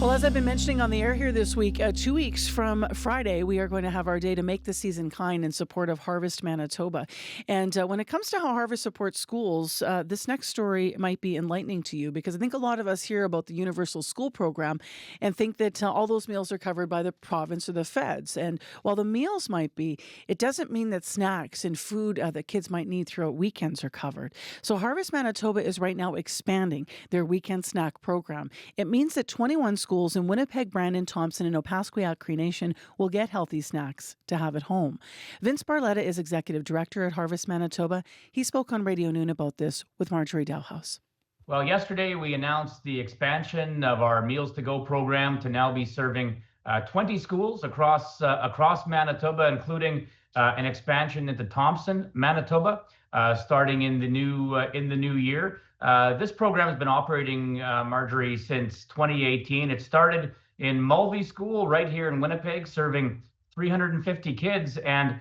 Well, as I've been mentioning on the air here this week, 2 weeks from Friday, we are going to have our day to make the season kind in support of Harvest Manitoba. And when it comes to how Harvest supports schools, this next story might be enlightening to you because I think a lot of us hear about the Universal School Program and think that all those meals are covered by the province or the feds. And while the meals might be, it doesn't mean that snacks and food that kids might need throughout weekends are covered. So Harvest Manitoba is right now expanding their weekend snack program. It means that 21 schools in Winnipeg, Brandon, Thompson, and Opaskwayak Cree Nation will get healthy snacks to have at home. Vince Barletta is Executive Director at Harvest Manitoba. He spoke on Radio Noon about this with Marjorie Dalhouse. Well, yesterday we announced the expansion of our Meals to Go program to now be serving 20 schools across Manitoba, including an expansion into Thompson, Manitoba, starting in the new year. This program has been operating, Marjorie, since 2018. It started in Mulvey School right here in Winnipeg, serving 350 kids. And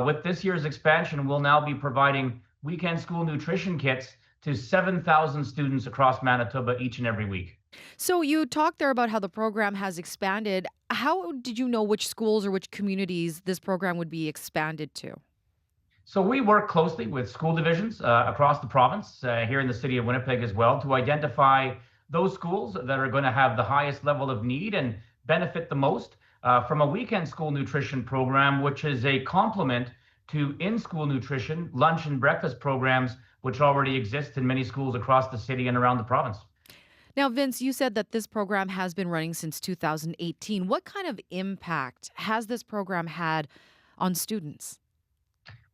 with this year's expansion, we'll now be providing weekend school nutrition kits to 7,000 students across Manitoba each and every week. So you talked there about how the program has expanded. How did you know which schools or which communities this program would be expanded to? So we work closely with school divisions across the province, here in the city of Winnipeg as well, to identify those schools that are going to have the highest level of need and benefit the most from a weekend school nutrition program, which is a complement to in-school nutrition, lunch and breakfast programs, which already exist in many schools across the city and around the province. Now, Vince, you said that this program has been running since 2018. What kind of impact has this program had on students?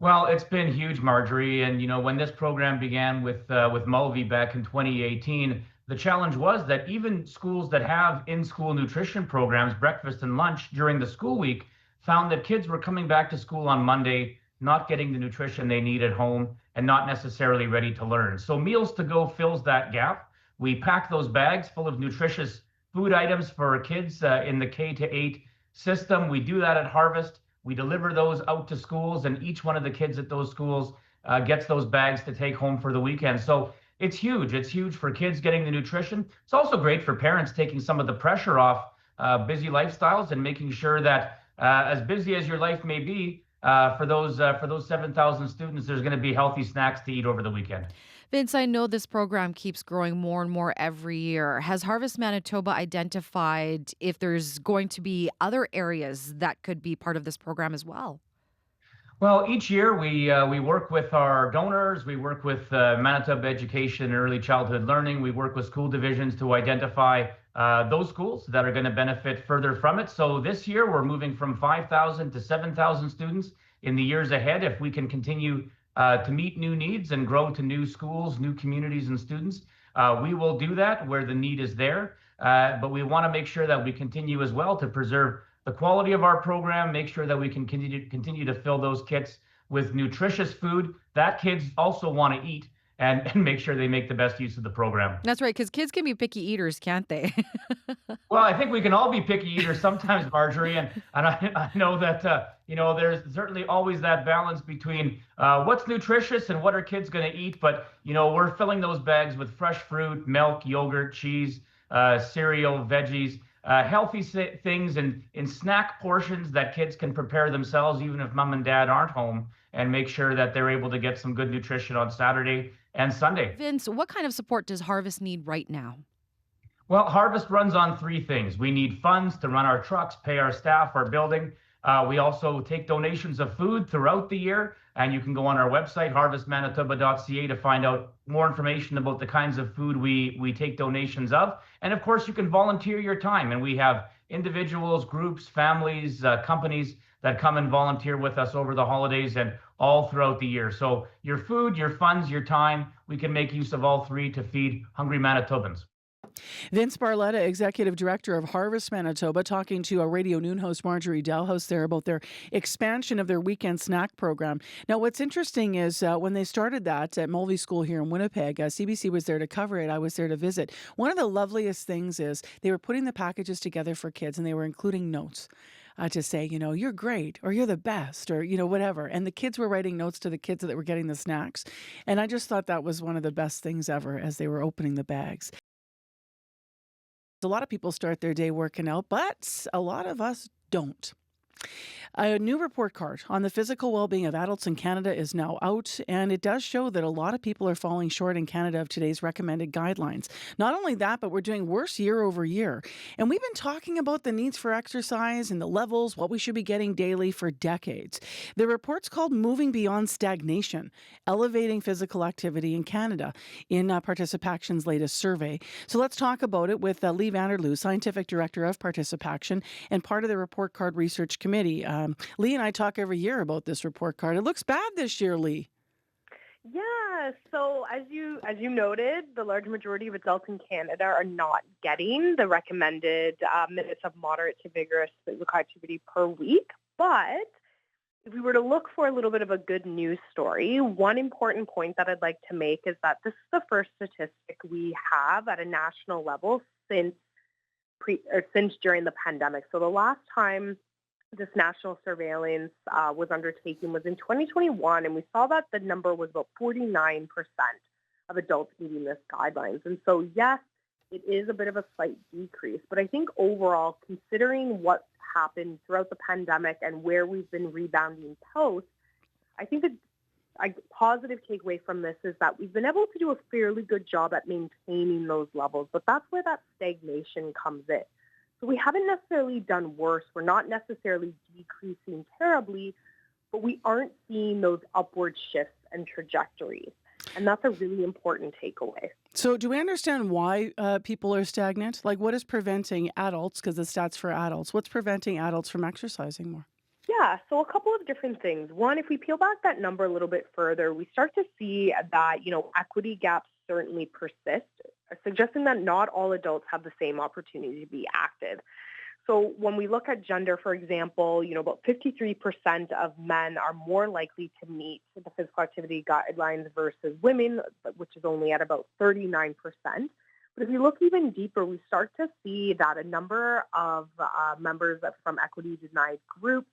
Well, it's been huge, Marjorie. And when this program began with Mulvey back in 2018, the challenge was that even schools that have in-school nutrition programs, breakfast and lunch during the school week, found that kids were coming back to school on Monday, not getting the nutrition they need at home, and not necessarily ready to learn. So Meals to Go fills that gap. We pack those bags full of nutritious food items for kids in the K-8 system. We do that at Harvest. We deliver those out to schools, and each one of the kids at those schools gets those bags to take home for the weekend. So it's huge. It's huge for kids getting the nutrition. It's also great for parents taking some of the pressure off busy lifestyles and making sure that as busy as your life may be, for those 7,000 students, there's going to be healthy snacks to eat over the weekend. Vince, I know this program keeps growing more and more every year. Has Harvest Manitoba identified if there's going to be other areas that could be part of this program as well? Well, each year we work with our donors. We work with Manitoba Education and Early Childhood Learning. We work with school divisions to identify those schools that are going to benefit further from it. So this year we're moving from 5,000 to 7,000 students in the years ahead. If we can continue to meet new needs and grow to new schools, new communities and students, we will do that where the need is there. But we want to make sure that we continue as well to preserve the quality of our program, make sure that we can continue to fill those kits with nutritious food that kids also want to eat, and make sure they make the best use of the program. That's right, because kids can be picky eaters, can't they? Well, I think we can all be picky eaters sometimes, Marjorie, and I know that there's certainly always that balance between what's nutritious and what are kids going to eat. But we're filling those bags with fresh fruit, milk, yogurt, cheese, cereal, veggies, healthy things in snack portions that kids can prepare themselves, even if mom and dad aren't home, and make sure that they're able to get some good nutrition on Saturday and Sunday. Vince, what kind of support does Harvest need right now? Well, Harvest runs on three things. We need funds to run our trucks, pay our staff, our building. We also take donations of food throughout the year, and you can go on our website, harvestmanitoba.ca, to find out more information about the kinds of food we take donations of. And of course, you can volunteer your time, and we have individuals, groups, families, companies that come and volunteer with us over the holidays and all throughout the year. So your food, your funds, your time, we can make use of all three to feed hungry Manitobans. Vince Barletta, Executive Director of Harvest Manitoba, talking to our Radio Noon host Marjorie Dalhouse there about their expansion of their weekend snack program. Now, what's interesting is when they started that at Mulvey School here in Winnipeg, CBC was there to cover it. I was there to visit. One of the loveliest things is they were putting the packages together for kids, and they were including notes. To say, you're great, or you're the best, or, whatever. And the kids were writing notes to the kids that were getting the snacks. And I just thought that was one of the best things ever as they were opening the bags. A lot of people start their day working out, but a lot of us don't. A new report card on the physical well-being of adults in Canada is now out, and it does show that a lot of people are falling short in Canada of today's recommended guidelines. Not only that, but we're doing worse year over year. And we've been talking about the needs for exercise and the levels, what we should be getting daily for decades. The report's called Moving Beyond Stagnation, Elevating Physical Activity in Canada in ParticipACTION's latest survey. So let's talk about it with Leigh, Vanderloo, Scientific Director of ParticipACTION and part of the report card research committee. Leigh and I talk every year about this report card. It looks bad this year, Leigh. Yeah, so as you noted, the large majority of adults in Canada are not getting the recommended minutes of moderate to vigorous physical activity per week. But if we were to look for a little bit of a good news story, one important point that I'd like to make is that this is the first statistic we have at a national level since during the pandemic. So the last time this national surveillance was undertaken was in 2021, and we saw that the number was about 49% of adults meeting this guidelines. And so, yes, it is a bit of a slight decrease, but I think overall, considering what happened throughout the pandemic and where we've been rebounding post, I think a positive takeaway from this is that we've been able to do a fairly good job at maintaining those levels, but that's where that stagnation comes in. So we haven't necessarily done worse. We're not necessarily decreasing terribly, but we aren't seeing those upward shifts and trajectories. And that's a really important takeaway. So do we understand why people are stagnant? Like, what is preventing adults, because the stats for adults, what's preventing adults from exercising more? Yeah, so a couple of different things. One, if we peel back that number a little bit further, we start to see that, equity gaps certainly persist, suggesting that not all adults have the same opportunity to be active. So when we look at gender, for example, about 53% of men are more likely to meet the physical activity guidelines versus women, which is only at about 39%. But if you look even deeper, we start to see that a number of members from equity-denied groups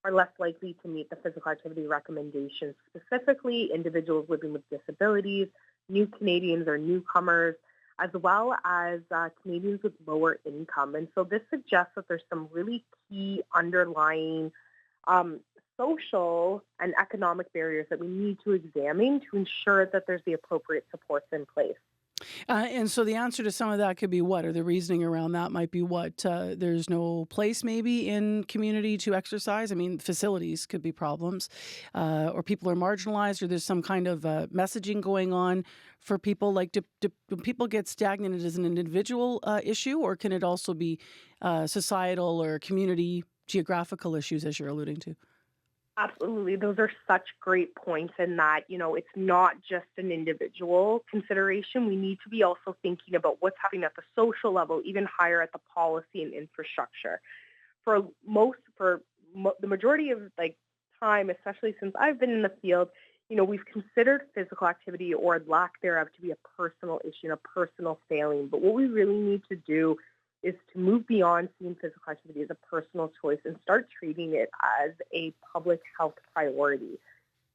are less likely to meet the physical activity recommendations, specifically individuals living with disabilities, new Canadians or newcomers, as well as Canadians with lower income. And so this suggests that there's some really key underlying social and economic barriers that we need to examine to ensure that there's the appropriate supports in place. And so the answer to some of that could be what? Or the reasoning around that might be what? There's no place maybe in community to exercise. I mean, facilities could be problems. Or people are marginalized, or there's some kind of messaging going on for people. Like, do people get stagnant as an individual issue, or can it also be societal or community geographical issues, as you're alluding to? Absolutely. Those are such great points in that, it's not just an individual consideration. We need to be also thinking about what's happening at the social level, even higher at the policy and infrastructure. For the majority of time, especially since I've been in the field, we've considered physical activity or lack thereof to be a personal issue and a personal failing. But what we really need to do is to move beyond seeing physical activity as a personal choice and start treating it as a public health priority.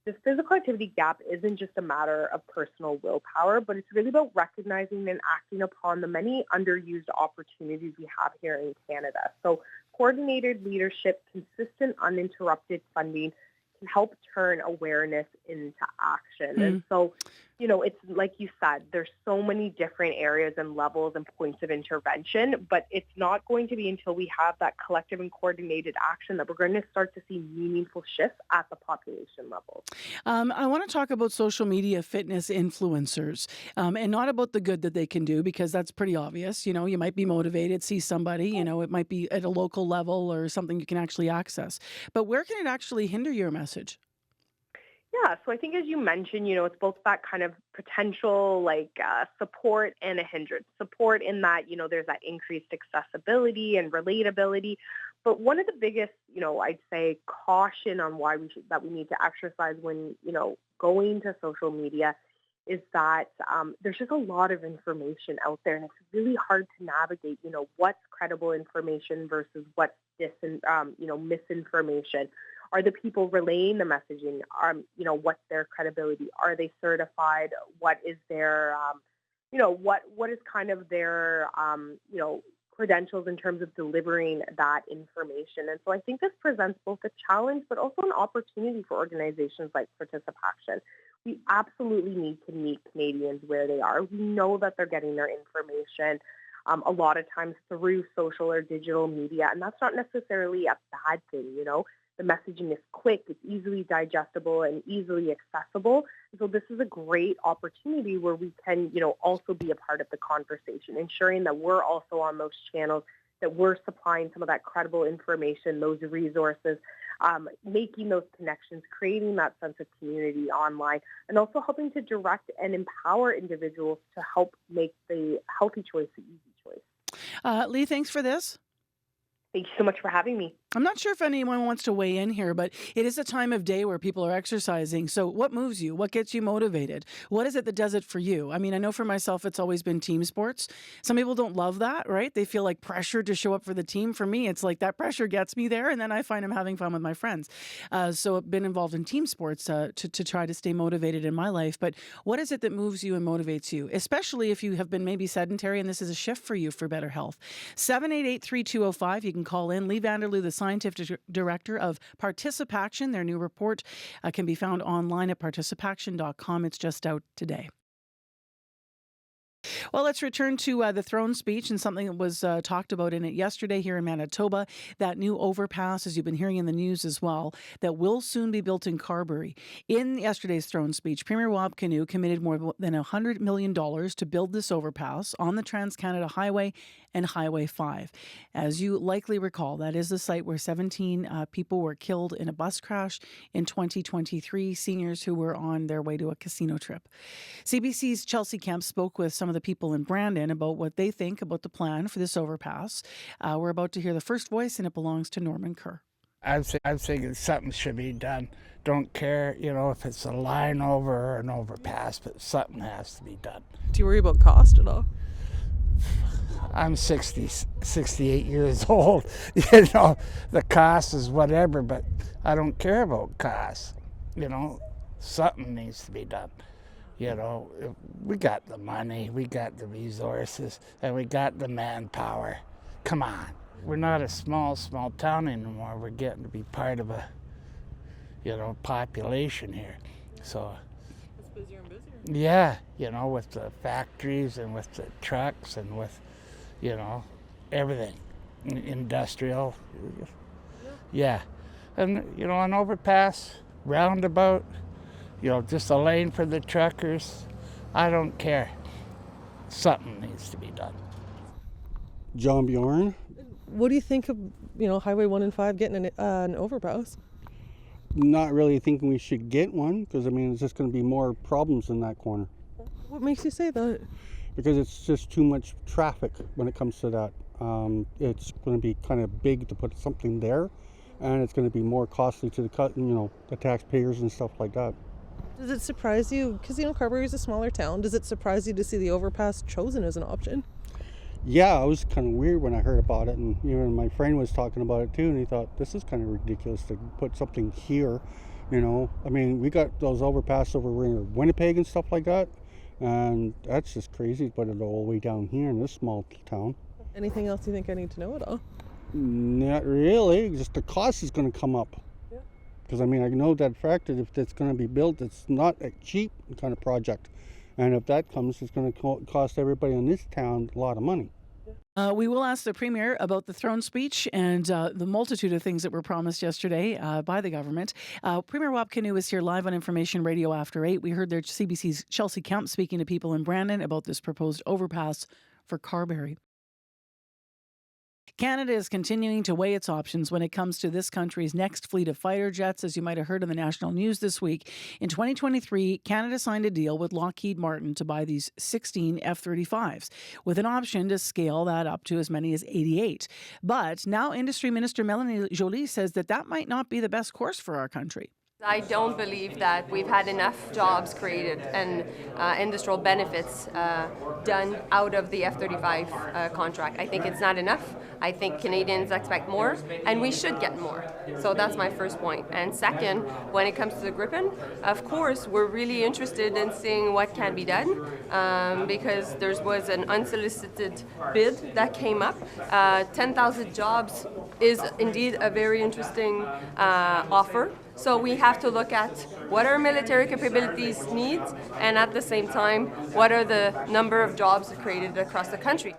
This physical activity gap isn't just a matter of personal willpower, but it's really about recognizing and acting upon the many underused opportunities we have here in Canada. So coordinated leadership, consistent, uninterrupted funding can help turn awareness into action. And so, it's like you said, there's so many different areas and levels and points of intervention, but it's not going to be until we have that collective and coordinated action that we're going to start to see meaningful shifts at the population level. I want to talk about social media fitness influencers and not about the good that they can do, because that's pretty obvious. You might be motivated, see somebody, it might be at a local level or something you can actually access. But where can it actually hinder your message? Yeah, so I think as you mentioned, it's both that kind of potential support and a hindrance. Support in that, there's that increased accessibility and relatability. But one of the biggest, I'd say caution on why we need to exercise when, going to social media is that there's just a lot of information out there, and it's really hard to navigate, what's credible information versus what's misinformation. Are the people relaying the messaging? What's their credibility? Are they certified? What is their, what is kind of their, credentials in terms of delivering that information. And so I think this presents both a challenge but also an opportunity for organizations like ParticipACTION. We absolutely need to meet Canadians where they are. We know that they're getting their information a lot of times through social or digital media, and that's not necessarily a bad thing, you know. The messaging is quick, it's easily digestible and easily accessible. So this is a great opportunity where we can, you know, also be a part of the conversation, ensuring that we're also on those channels, that we're supplying some of that credible information, those resources, making those connections, creating that sense of community online, and also helping to direct and empower individuals to help make the healthy choice the easy choice. Leigh, thanks for this. Thank you so much for having me. I'm not sure if anyone wants to weigh in here, but it is a time of day where people are exercising. So what moves you? What gets you motivated? What is it that does it for you? I mean, I know for myself, it's always been team sports. Some people don't love that, right? They feel like pressure to show up for the team. For me, it's like that pressure gets me there, and then I find I'm having fun with my friends. So I've been involved in team sports to try to stay motivated in my life. But what is it that moves you and motivates you, especially if you have been maybe sedentary and this is a shift for you for better health? 788-3205. You can call in. Leigh Vanderloo, the scientific director of ParticipACTION. Their new report can be found online at ParticipACTION.com. It's just out today. Well, let's return to the throne speech and something that was talked about in it yesterday here in Manitoba, that new overpass, as you've been hearing in the news as well, that will soon be built in Carberry. In yesterday's throne speech, Premier Wab Kinew committed more than $100 million to build this overpass on the Trans-Canada Highway and Highway 5. As you likely recall, that is the site where 17 people were killed in a bus crash in 2023, seniors who were on their way to a casino trip. CBC's Chelsea Kemp spoke with some of the people in Brandon about what they think about the plan for this overpass. We're about to hear the first voice, and it belongs to Norman Kerr. I'm thinking something should be done. Don't care, you know, if it's a line over or an overpass, but something has to be done. Do you worry about cost at all? I'm 68 years old. You know, the cost is whatever, but I don't care about cost. You know, something needs to be done. You know, we got the money, we got the resources, and we got the manpower. Come on. We're not a small town anymore. We're getting to be part of a, you know, population here. So It's busier and busier. yeah, you know, with the factories and with the trucks and with, you know, everything, industrial. Yeah. And, you know, an overpass, roundabout, you know, just a lane for the truckers. I don't care. Something needs to be done. John Bjorn. What do you think of, you know, Highway 1 and 5 getting an overpass? Not really thinking we should get one because, I mean, it's just going to be more problems in that corner What makes you say that? because it's just too much traffic when it comes to that. It's going to be kind of big to put something there, and it's going to be more costly to the taxpayers and stuff like that. Does it surprise you? Because, you know, Carberry is a smaller town. Does it surprise you to see the overpass chosen as an option? Yeah, it was kind of weird when I heard about it, and even my friend was talking about it too, and he thought this is kind of ridiculous to put something here. You know, I mean, we got those overpass over in Winnipeg and stuff like that, and that's just crazy to put it all the way down here in this small town. Anything else you think I need to know at all? Not really, just the cost is going to come up. Yeah. Because I mean, I know that fact that if it's going to be built, it's not a cheap kind of project. And if that comes, it's going to cost everybody in this town a lot of money. We will ask the Premier about the throne speech and the multitude of things that were promised yesterday by the government. Premier Wab Kinew is here live on Information Radio after 8. We heard their CBC's Chelsea Kemp speaking to people in Brandon about this proposed overpass for Carberry. Canada is continuing to weigh its options when it comes to this country's next fleet of fighter jets. As you might have heard in the national news this week, in 2023, Canada signed a deal with Lockheed Martin to buy these 16 F-35s, with an option to scale that up to as many as 88. But now Industry Minister Mélanie Joly says that might not be the best course for our country. I don't believe that we've had enough jobs created and industrial benefits done out of the F-35 contract. I think it's not enough. I think Canadians expect more, and we should get more. So that's my first point. And second, when it comes to the Gripen, of course, we're really interested in seeing what can be done because there was an unsolicited bid that came up. 10,000 jobs is indeed a very interesting offer. So we have to look at what our military capabilities need, and at the same time, what are the number of jobs created across the country.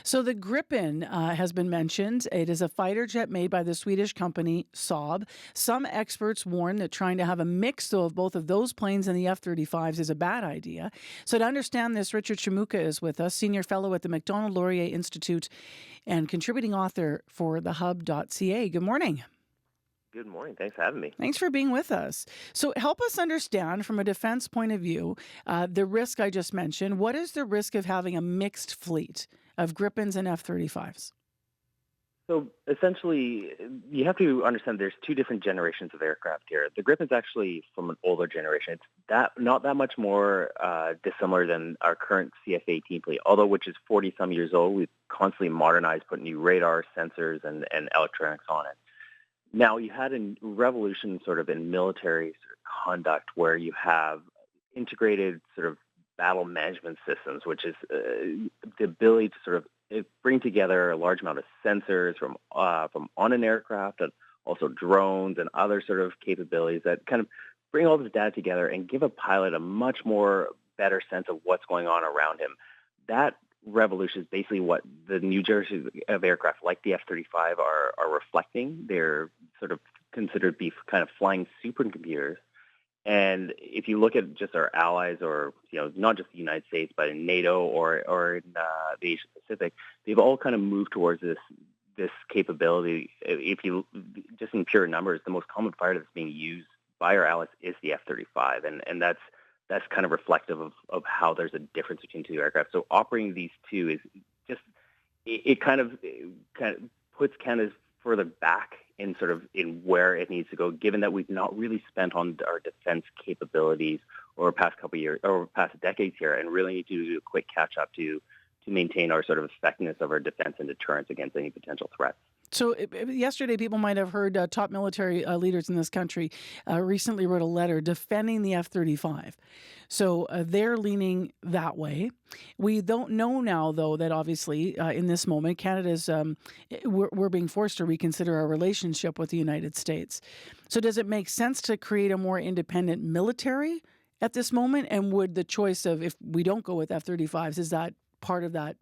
So the Gripen has been mentioned. It is a fighter jet made by the Swedish company Saab. Some experts warn that trying to have a mix, though, of both of those planes and the F-35s is a bad idea. So to understand this, Richard Shimooka is with us, senior fellow at the Macdonald-Laurier Institute and contributing author for thehub.ca. Good morning. Good morning. Thanks for having me. Thanks for being with us. So help us understand from a defense point of view, the risk I just mentioned. What is the risk of having a mixed fleet of Gripens and F-35s? So essentially, you have to understand there's two different generations of aircraft here. The Gripen's actually from an older generation. It's not that much more dissimilar than our current CF-18 fleet, although which is 40-some years old. We've constantly modernized, put new radar, sensors, and electronics on it. Now, you had a revolution sort of in military conduct where you have integrated sort of battle management systems, which is the ability to sort of bring together a large amount of sensors from on an aircraft and also drones and other sort of capabilities that kind of bring all this data together and give a pilot a much more better sense of what's going on around him. That revolution is basically what the new generation of aircraft like the F-35 are reflecting. They're sort of considered to be kind of flying supercomputers. And if you look at just our allies, or not just the United States, but in NATO or in the Asia Pacific, they've all kind of moved towards this capability. If you just in pure numbers, the most common fighter that's being used by our allies is the F-35, and that's kind of reflective of how there's a difference between two aircraft. So operating these two is just it kind of puts Canada further back in where it needs to go, given that we've not really spent on our defense capabilities over past couple of years or past decades here, and really need to do a quick catch up to maintain our sort of effectiveness of our defense and deterrence against any potential threats. So yesterday, people might have heard top military leaders in this country recently wrote a letter defending the F-35. So they're leaning that way. We don't know now, though, that obviously in this moment, Canada's we're being forced to reconsider our relationship with the United States. So does it make sense to create a more independent military at this moment? And would the choice of, if we don't go with F-35s, is that part of that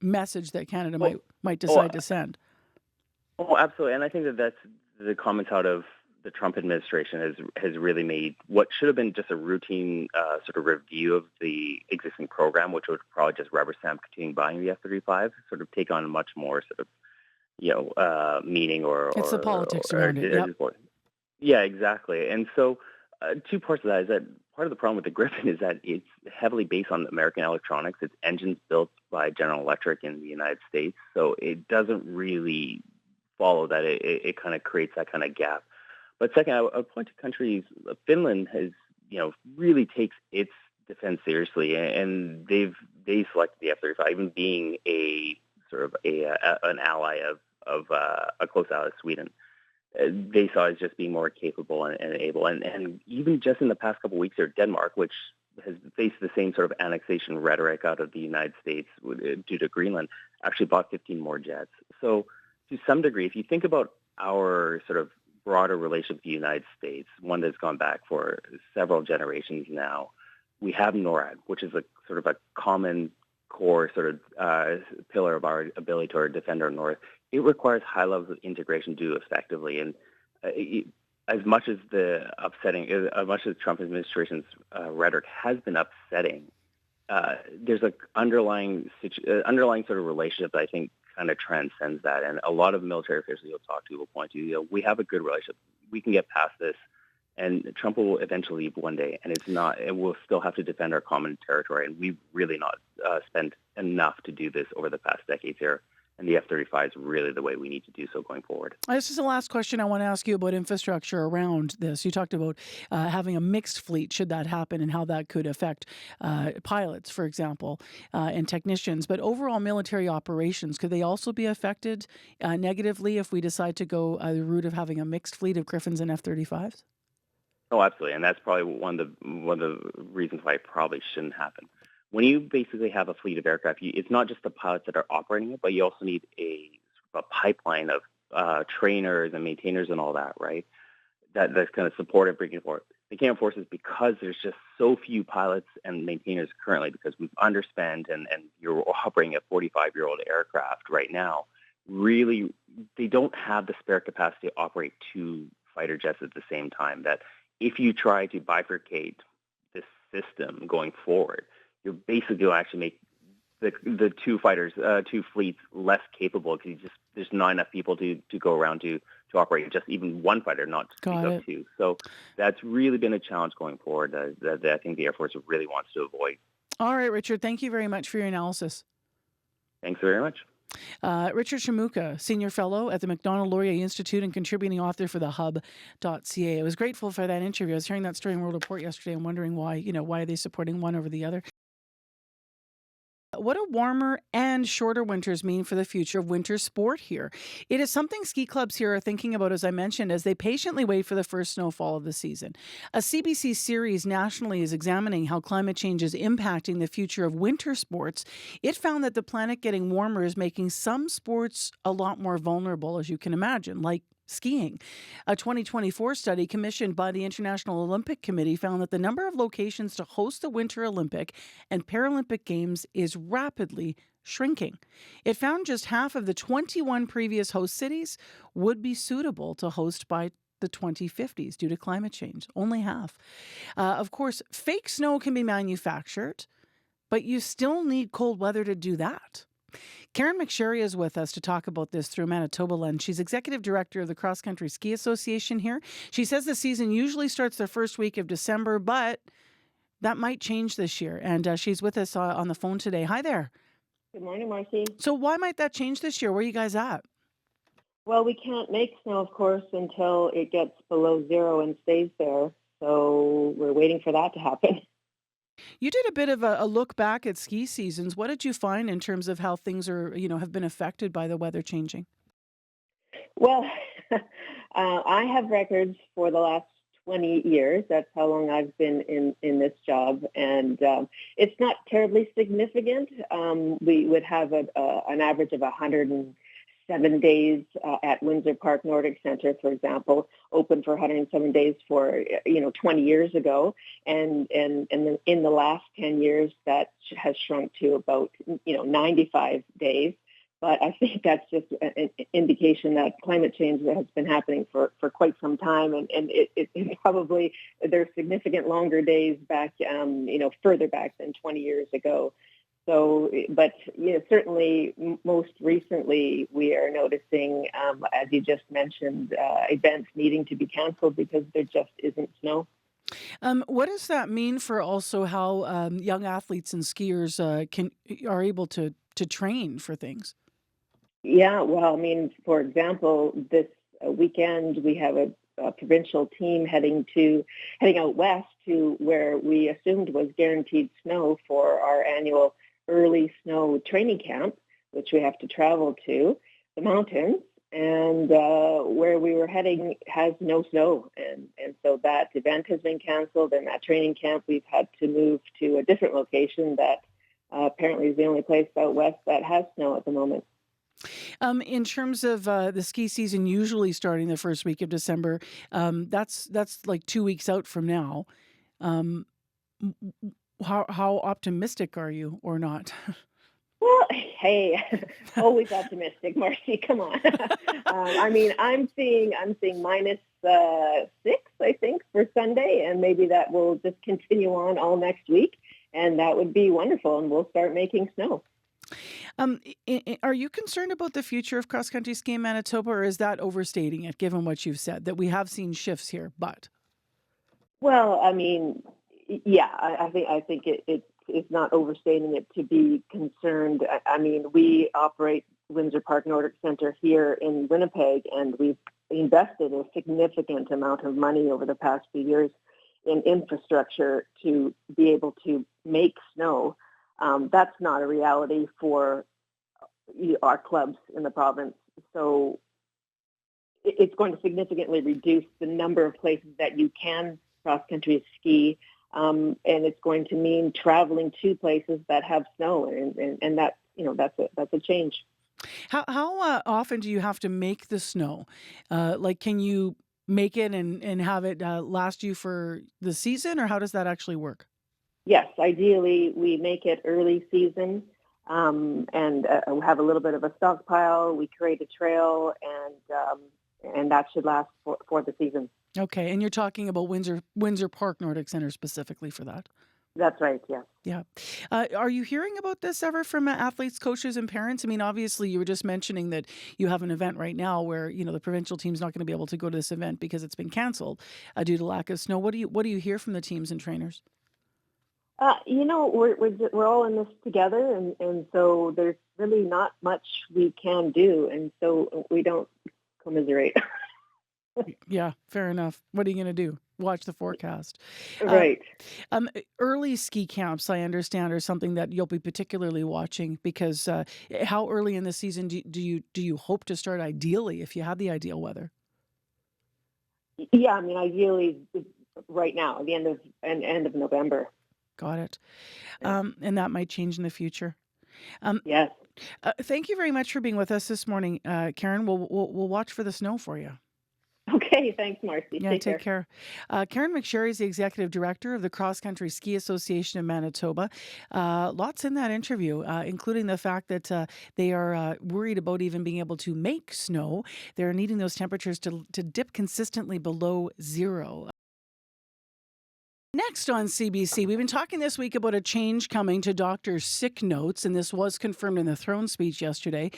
message that Canada might decide to send? Oh, absolutely. And I think that's the comments out of the Trump administration has really made what should have been just a routine sort of review of the existing program, which would probably just rubber stamp continuing buying the F-35, sort of take on a much more sort of, meaning or... It's the politics around it, yep. Yeah, exactly. And so two parts of that is that part of the problem with the Gripen is that it's heavily based on American electronics. It's engines built by General Electric in the United States, so it doesn't really follow that. It kind of creates that kind of gap. But second, I would point to countries. Finland has, really takes its defense seriously, and they selected the F-35, even being a sort of an ally of a close ally of Sweden. They saw it as just being more capable and able. And even just in the past couple of weeks here, Denmark, which has faced the same sort of annexation rhetoric out of the United States due to Greenland, actually bought 15 more jets. So to some degree, if you think about our sort of broader relationship with the United States, one that's gone back for several generations now, we have NORAD, which is a sort of a common core sort of pillar of our ability to defend our north. It requires high levels of integration to do effectively. And as much as the Trump administration's rhetoric has been upsetting, there's an underlying sort of relationship that I think kind of transcends that. And a lot of military officials you'll talk to will point to, we have a good relationship. We can get past this. And Trump will eventually leave one day, and we'll still have to defend our common territory. And we've really not spent enough to do this over the past decades here. And the F-35 is really the way we need to do so going forward. This is the last question I want to ask you about infrastructure around this. You talked about having a mixed fleet, should that happen, and how that could affect pilots, for example, and technicians. But overall military operations, could they also be affected negatively if we decide to go the route of having a mixed fleet of Griffins and F-35s? Oh, absolutely. And that's probably one of the reasons why it probably shouldn't happen. When you basically have a fleet of aircraft, it's not just the pilots that are operating it, but you also need a pipeline of trainers and maintainers and all that, right? That's kind of supportive bringing it forward. The Canadian Forces, because there's just so few pilots and maintainers currently, because we've underspent and you're operating a 45-year-old aircraft right now, really, they don't have the spare capacity to operate two fighter jets at the same time. That if you try to bifurcate this system going forward, you basically will actually make the two fleets less capable because there's not enough people to go around to operate just even one fighter, not to speak of two. So that's really been a challenge going forward that I think the Air Force really wants to avoid. All right, Richard, thank you very much for your analysis. Thanks very much. Richard Shimooka, Senior Fellow at the Macdonald-Laurier Institute and contributing author for the Hub.ca. I was grateful for that interview. I was hearing that story in World Report yesterday and wondering why are they supporting one over the other. What do warmer and shorter winters mean for the future of winter sport here? It is something ski clubs here are thinking about, as I mentioned, as they patiently wait for the first snowfall of the season. A CBC series nationally is examining how climate change is impacting the future of winter sports. It found that the planet getting warmer is making some sports a lot more vulnerable, as you can imagine, like skiing. A 2024 study commissioned by the International Olympic Committee found that the number of locations to host the Winter Olympic and Paralympic Games is rapidly shrinking. It found just half of the 21 previous host cities would be suitable to host by the 2050s due to climate change. Only half. Of course, fake snow can be manufactured, but you still need cold weather to do that. Karin McSherry is with us to talk about this through Manitoba Lens. She's Executive Director of the Cross Country Ski Association here. She says the season usually starts the first week of December, but that might change this year. And she's with us on the phone today. Hi there. Good morning, Marcy. So why might that change this year? Where are you guys at? Well, we can't make snow, of course, until it gets below zero and stays there. So we're waiting for that to happen. You did a bit of a look back at ski seasons. What did you find in terms of how things are, have been affected by the weather changing? Well, I have records for the last 20 years. That's how long I've been in this job. And it's not terribly significant. We would have an average of 107 days at Windsor Park Nordic Center, for example, open for 107 days for 20 years ago, and in the last 10 years that has shrunk to about 95 days. But I think that's just an indication that climate change has been happening for quite some time, and it probably there's significant longer days back, further back than 20 years ago. So, but certainly most recently we are noticing, as you just mentioned, events needing to be canceled because there just isn't snow. What does that mean for also how young athletes and skiers are able to train for things? Yeah, well, I mean, for example, this weekend we have a provincial team heading out west to where we assumed was guaranteed snow for our annual early snow training camp, which we have to travel to the mountains, and where we were heading has no snow, and so that event has been canceled, and that training camp we've had to move to a different location that apparently is the only place out west that has snow at the moment. In terms of the ski season usually starting the first week of December, that's like 2 weeks out from now. How optimistic are you, or not? Well, hey, always optimistic, Marcy. Come on. I mean, I'm seeing -6, I think, for Sunday, and maybe that will just continue on all next week, and that would be wonderful, and we'll start making snow. Are you concerned about the future of cross-country ski in Manitoba, or is that overstating it, given what you've said, that we have seen shifts here, but? Well, I mean, yeah, I think it's not overstating it to be concerned. I mean, we operate Windsor Park Nordic Centre here in Winnipeg, and we've invested a significant amount of money over the past few years in infrastructure to be able to make snow. That's not a reality for our clubs in the province. So it's going to significantly reduce the number of places that you can cross-country ski, and it's going to mean traveling to places that have snow, and that, that's a change. How often do you have to make the snow? Can you make it and have it last you for the season, or how does that actually work? Yes, ideally we make it early season, and we have a little bit of a stockpile. We create a trail, and that should last for the season. Okay, and you're talking about Windsor Park Nordic Centre specifically for that? That's right, yes. Yeah. Are you hearing about this ever from athletes, coaches, and parents? I mean, obviously, you were just mentioning that you have an event right now where, the provincial team's not going to be able to go to this event because it's been canceled due to lack of snow. What do you hear from the teams and trainers? We're all in this together, and so there's really not much we can do, and so we don't commiserate. Yeah, fair enough. What are you going to do? Watch the forecast. Right. Early ski camps, I understand, are something that you'll be particularly watching because how early in the season do you hope to start ideally if you had the ideal weather? Yeah, I mean, ideally right now, at the end of November. Got it. And that might change in the future. Yes. Thank you very much for being with us this morning, Karin. We'll watch for the snow for you. Okay, thanks, Marcy. Yeah, take care. Karin McSherry is the Executive Director of the Cross Country Ski Association of Manitoba. Lots in that interview, including the fact that they are worried about even being able to make snow. They're needing those temperatures to dip consistently below zero. Next on CBC, we've been talking this week about a change coming to doctors' sick notes, and this was confirmed in the throne speech yesterday.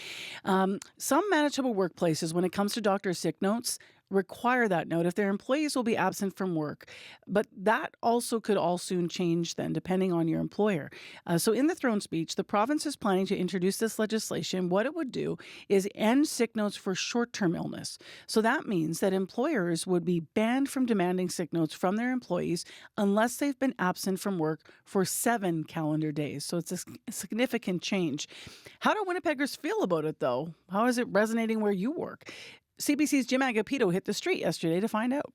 Some Manitoba workplaces, when it comes to doctors' sick notes, require that note if their employees will be absent from work. But that also could all soon change then, depending on your employer. So in the throne speech, the province is planning to introduce this legislation. What it would do is end sick notes for short-term illness. So that means that employers would be banned from demanding sick notes from their employees unless they've been absent from work for 7 calendar days. So it's a significant change. How do Winnipeggers feel about it, though? How is it resonating where you work? CBC's Jim Agapito hit the street yesterday to find out.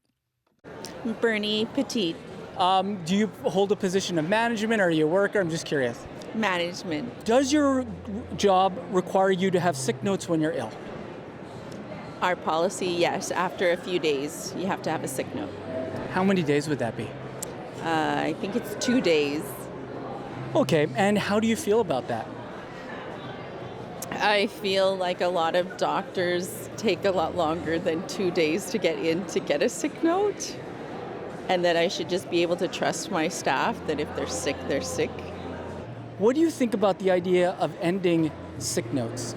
Bernie Petit. Do you hold a position of management or are you a worker? I'm just curious. Management. Does your job require you to have sick notes when you're ill? Our policy, yes. After a few days, you have to have a sick note. How many days would that be? I think it's 2 days. Okay, and how do you feel about that? I feel like a lot of doctors take a lot longer than 2 days to get in to get a sick note, and that I should just be able to trust my staff that if they're sick, they're sick. What do you think about the idea of ending sick notes?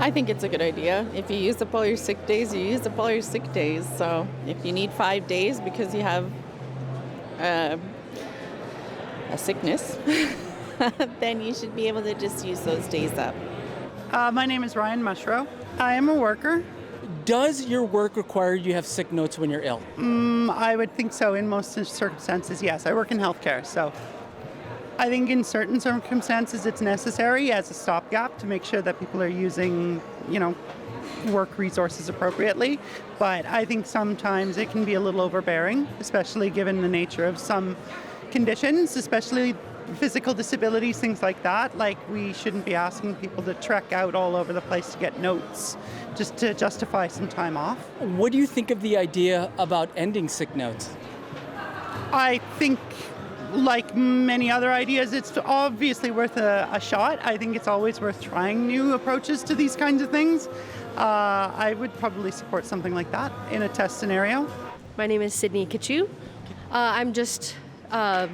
I think it's a good idea. If you use up all your sick days, you use up all your sick days. So if you need 5 days because you have a sickness, then you should be able to just use those days up. My name is Ryan Mushrow. I am a worker. Does your work require you have sick notes when you're ill? I would think so in most circumstances, yes. I work in healthcare, so I think in certain circumstances it's necessary as a stopgap to make sure that people are using, work resources appropriately. But I think sometimes it can be a little overbearing, especially given the nature of some conditions, especially physical disabilities, things like that. Like, we shouldn't be asking people to trek out all over the place to get notes just to justify some time off. What do you think of the idea about ending sick notes? I think, like many other ideas, it's obviously worth a shot. I think it's always worth trying new approaches to these kinds of things. I would probably support something like that in a test scenario. My name is Sydney Kinew. I'm just a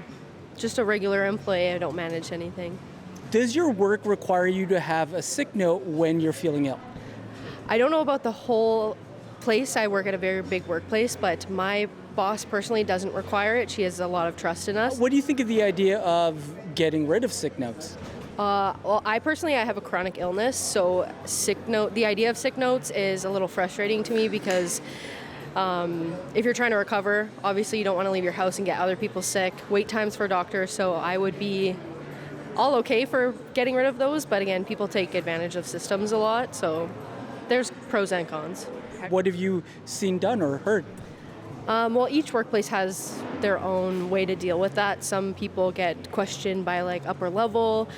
regular employee. I don't manage anything. Does your work require you to have a sick note when you're feeling ill? I don't know about the whole place. I work at a very big workplace, but my boss personally doesn't require it. She has a lot of trust in us. What do you think of the idea of getting rid of sick notes? Well, I personally have a chronic illness, so the idea of sick notes is a little frustrating to me because if you're trying to recover, obviously you don't want to leave your house and get other people sick. Wait times for doctors, so I would be all okay for getting rid of those, but again, people take advantage of systems a lot, so there's pros and cons. What have you seen done or heard? Well, each workplace has their own way to deal with that. Some people get questioned by like upper level,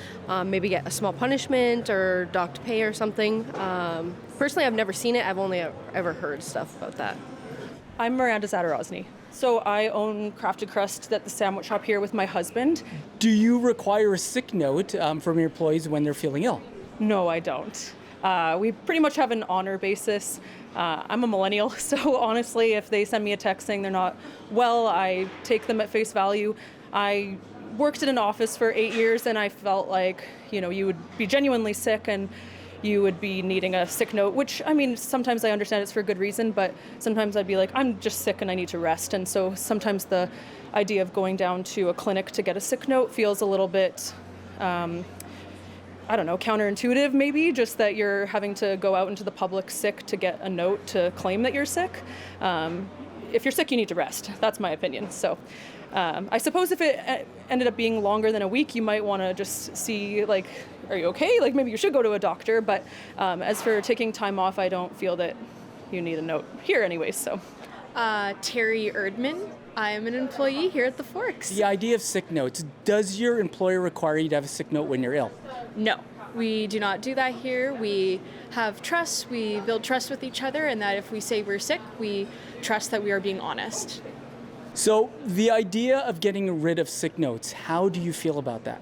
maybe get a small punishment or docked pay or something. Personally, I've never seen it. I've only ever heard stuff about that. I'm Miranda Zadarozny. So I own Crafted Crust at the sandwich shop here with my husband. Do you require a sick note from your employees when they're feeling ill? No, I don't. We pretty much have an honor basis. I'm a millennial, so honestly, if they send me a text saying they're not well, I take them at face value. I worked in an office for 8 years, and I felt like, you would be genuinely sick and you would be needing a sick note, which, I mean, sometimes I understand it's for a good reason, but sometimes I'd be like, I'm just sick and I need to rest. And so sometimes the idea of going down to a clinic to get a sick note feels a little bit, counterintuitive maybe, just that you're having to go out into the public sick to get a note to claim that you're sick. If you're sick, you need to rest. That's my opinion. So I suppose if it ended up being longer than a week, you might want to just see, like, are you okay? Like, maybe you should go to a doctor. But as for taking time off, I don't feel that you need a note here anyways. So. Terry Erdman. I'm an employee here at the Forks. The idea of sick notes, does your employer require you to have a sick note when you're ill? No, we do not do that here. We have trust, we build trust with each other, and that if we say we're sick, we trust that we are being honest. So the idea of getting rid of sick notes, how do you feel about that?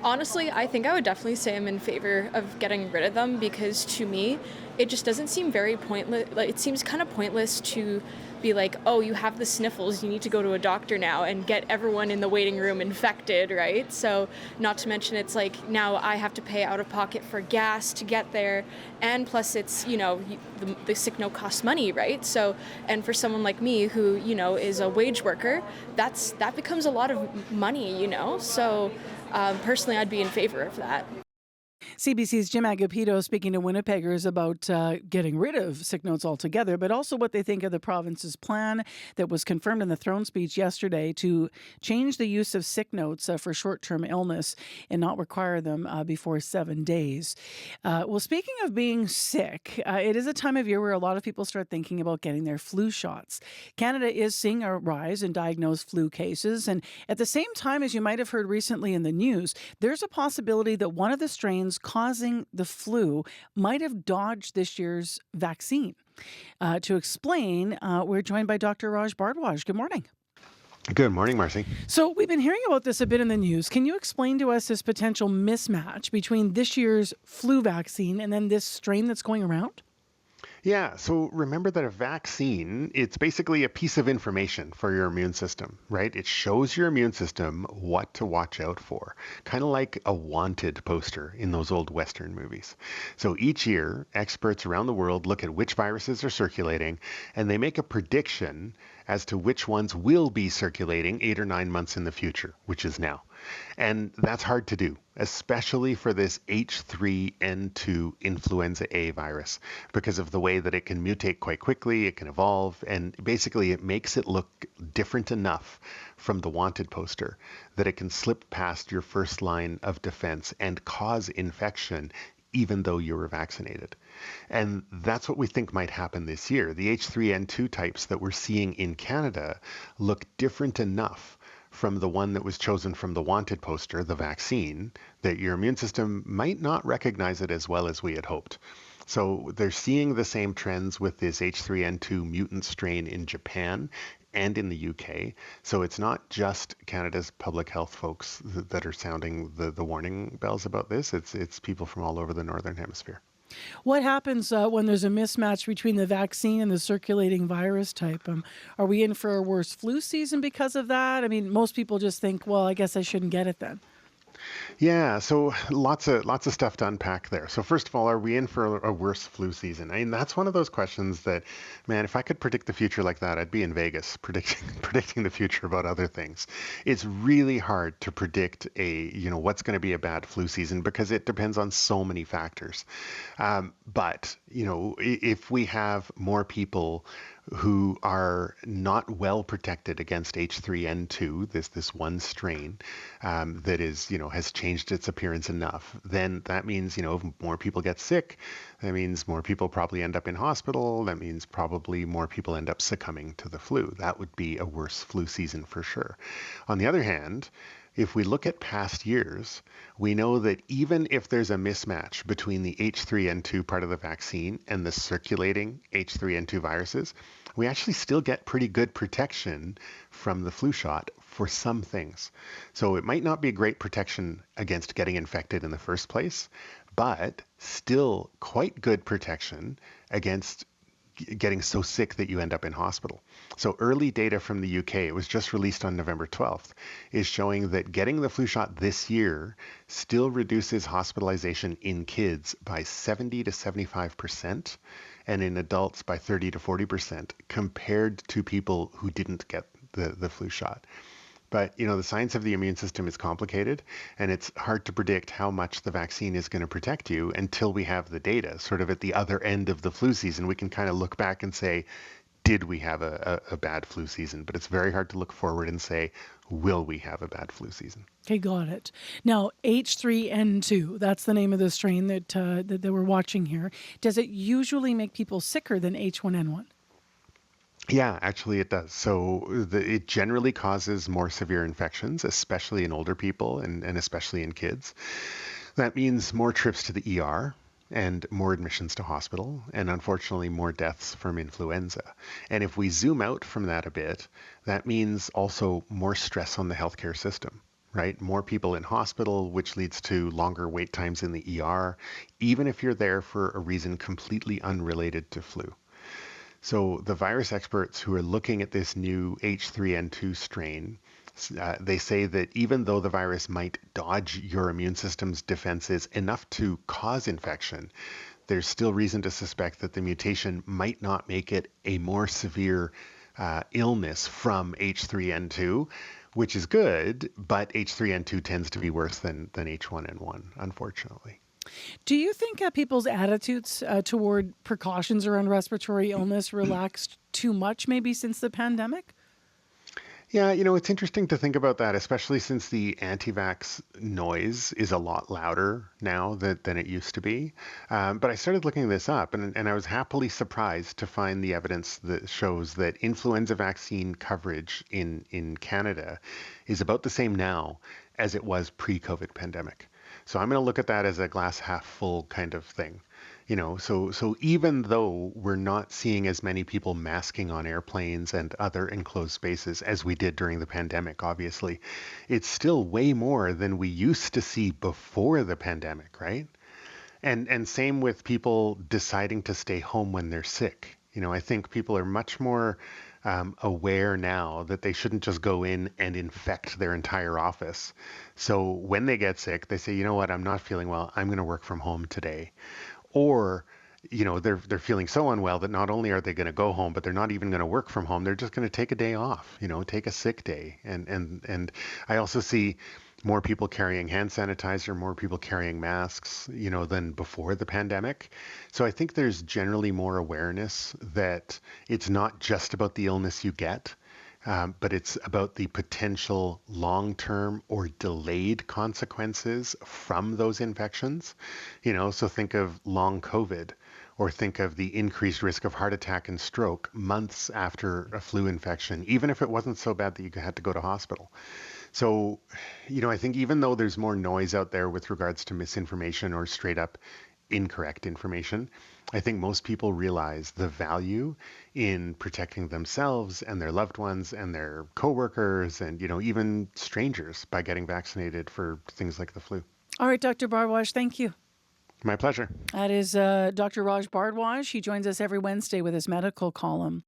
Honestly, I think I would definitely say I'm in favor of getting rid of them because to me, it just doesn't seem very pointless. Like, it seems kind of pointless to be like, oh, you have the sniffles, you need to go to a doctor now and get everyone in the waiting room infected, right? So not to mention it's like now I have to pay out of pocket for gas to get there. And plus it's, the sick note costs money, right? So, and for someone like me who, is a wage worker, that becomes a lot of money, So personally, I'd be in favor of that. CBC's Jim Agapito speaking to Winnipeggers about getting rid of sick notes altogether, but also what they think of the province's plan that was confirmed in the throne speech yesterday to change the use of sick notes for short-term illness and not require them before 7 days. Well, speaking of being sick, it is a time of year where a lot of people start thinking about getting their flu shots. Canada is seeing a rise in diagnosed flu cases, and at the same time, as you might have heard recently in the news, there's a possibility that one of the strains causing the flu might have dodged this year's vaccine. To explain, we're joined by Dr. Bhardwaj. Good morning. Good morning, Marcy. So we've been hearing about this a bit in the news. Can you explain to us this potential mismatch between this year's flu vaccine and then this strain that's going around? Yeah, so remember that a vaccine, it's basically a piece of information for your immune system, right? It shows your immune system what to watch out for, kind of like a wanted poster in those old Western movies. So each year, experts around the world look at which viruses are circulating, and they make a prediction as to which ones will be circulating 8 or 9 months in the future, which is now. And that's hard to do, especially for this H3N2 influenza A virus, because of the way that it can mutate quite quickly, it can evolve, and basically it makes it look different enough from the wanted poster that it can slip past your first line of defense and cause infection even though you were vaccinated. And that's what we think might happen this year. The H3N2 types that we're seeing in Canada look different enough from the one that was chosen from the wanted poster, the vaccine, that your immune system might not recognize it as well as we had hoped. So they're seeing the same trends with this H3N2 mutant strain in Japan and in the UK. So it's not just Canada's public health folks that are sounding the warning bells about this. It's people from all over the Northern Hemisphere. What happens when there's a mismatch between the vaccine and the circulating virus type? Are we in for a worse flu season because of that? I mean, most people just think, well, I guess I shouldn't get it then. Yeah, so lots of stuff to unpack there. So first of all, are we in for a worse flu season? I mean, that's one of those questions that, man, if I could predict the future like that, I'd be in Vegas predicting predicting the future about other things. It's really hard to predict what's going to be a bad flu season because it depends on so many factors. But if we have more people who are not well protected against H3N2, this one strain that has changed its appearance enough, then that means if more people get sick, that means more people probably end up in hospital. That means probably more people end up succumbing to the flu. That would be a worse flu season for sure. On the other hand, if we look at past years, we know that even if there's a mismatch between the H3N2 part of the vaccine and the circulating H3N2 viruses, we actually still get pretty good protection from the flu shot for some things. So it might not be great protection against getting infected in the first place, but still quite good protection against getting so sick that you end up in hospital. So early data from the UK, it was just released on November 12th, is showing that getting the flu shot this year still reduces hospitalization in kids by 70 to 75% and in adults by 30 to 40% compared to people who didn't get the flu shot. But, the science of the immune system is complicated, and it's hard to predict how much the vaccine is going to protect you until we have the data. Sort of at the other end of the flu season, we can kind of look back and say, did we have a bad flu season? But it's very hard to look forward and say, will we have a bad flu season? Okay, got it. Now, H3N2, that's the name of the strain that we're watching here. Does it usually make people sicker than H1N1? Yeah, actually it does. So it generally causes more severe infections, especially in older people and especially in kids. That means more trips to the ER and more admissions to hospital, and unfortunately more deaths from influenza. And if we zoom out from that a bit, that means also more stress on the healthcare system, right? More people in hospital, which leads to longer wait times in the ER, even if you're there for a reason completely unrelated to flu. So the virus experts who are looking at this new H3N2 strain, they say that even though the virus might dodge your immune system's defenses enough to cause infection, there's still reason to suspect that the mutation might not make it a more severe illness from H3N2, which is good, but H3N2 tends to be worse than H1N1, unfortunately. Do you think people's attitudes toward precautions around respiratory illness relaxed too much maybe since the pandemic? Yeah, it's interesting to think about that, especially since the anti-vax noise is a lot louder now than it used to be. But I started looking this up, and I was happily surprised to find the evidence that shows that influenza vaccine coverage in Canada is about the same now as it was pre-COVID pandemic. So I'm going to look at that as a glass half full kind of thing. So even though we're not seeing as many people masking on airplanes and other enclosed spaces as we did during the pandemic, obviously, it's still way more than we used to see before the pandemic, right? And same with people deciding to stay home when they're sick. I think people are much more aware now that they shouldn't just go in and infect their entire office. So when they get sick, they say, you know what, I'm not feeling well. I'm going to work from home today. Or, they're feeling so unwell that not only are they going to go home, but they're not even going to work from home. They're just going to take a day off, take a sick day. And I also see more people carrying hand sanitizer, more people carrying masks, than before the pandemic. So I think there's generally more awareness that it's not just about the illness you get, but it's about the potential long-term or delayed consequences from those infections. So think of long COVID, or think of the increased risk of heart attack and stroke months after a flu infection, even if it wasn't so bad that you had to go to hospital. So, I think even though there's more noise out there with regards to misinformation or straight up incorrect information, I think most people realize the value in protecting themselves and their loved ones and their coworkers and, even strangers by getting vaccinated for things like the flu. All right, Dr. Bhardwaj, thank you. My pleasure. That is Dr. Raj Bhardwaj. He joins us every Wednesday with his medical column.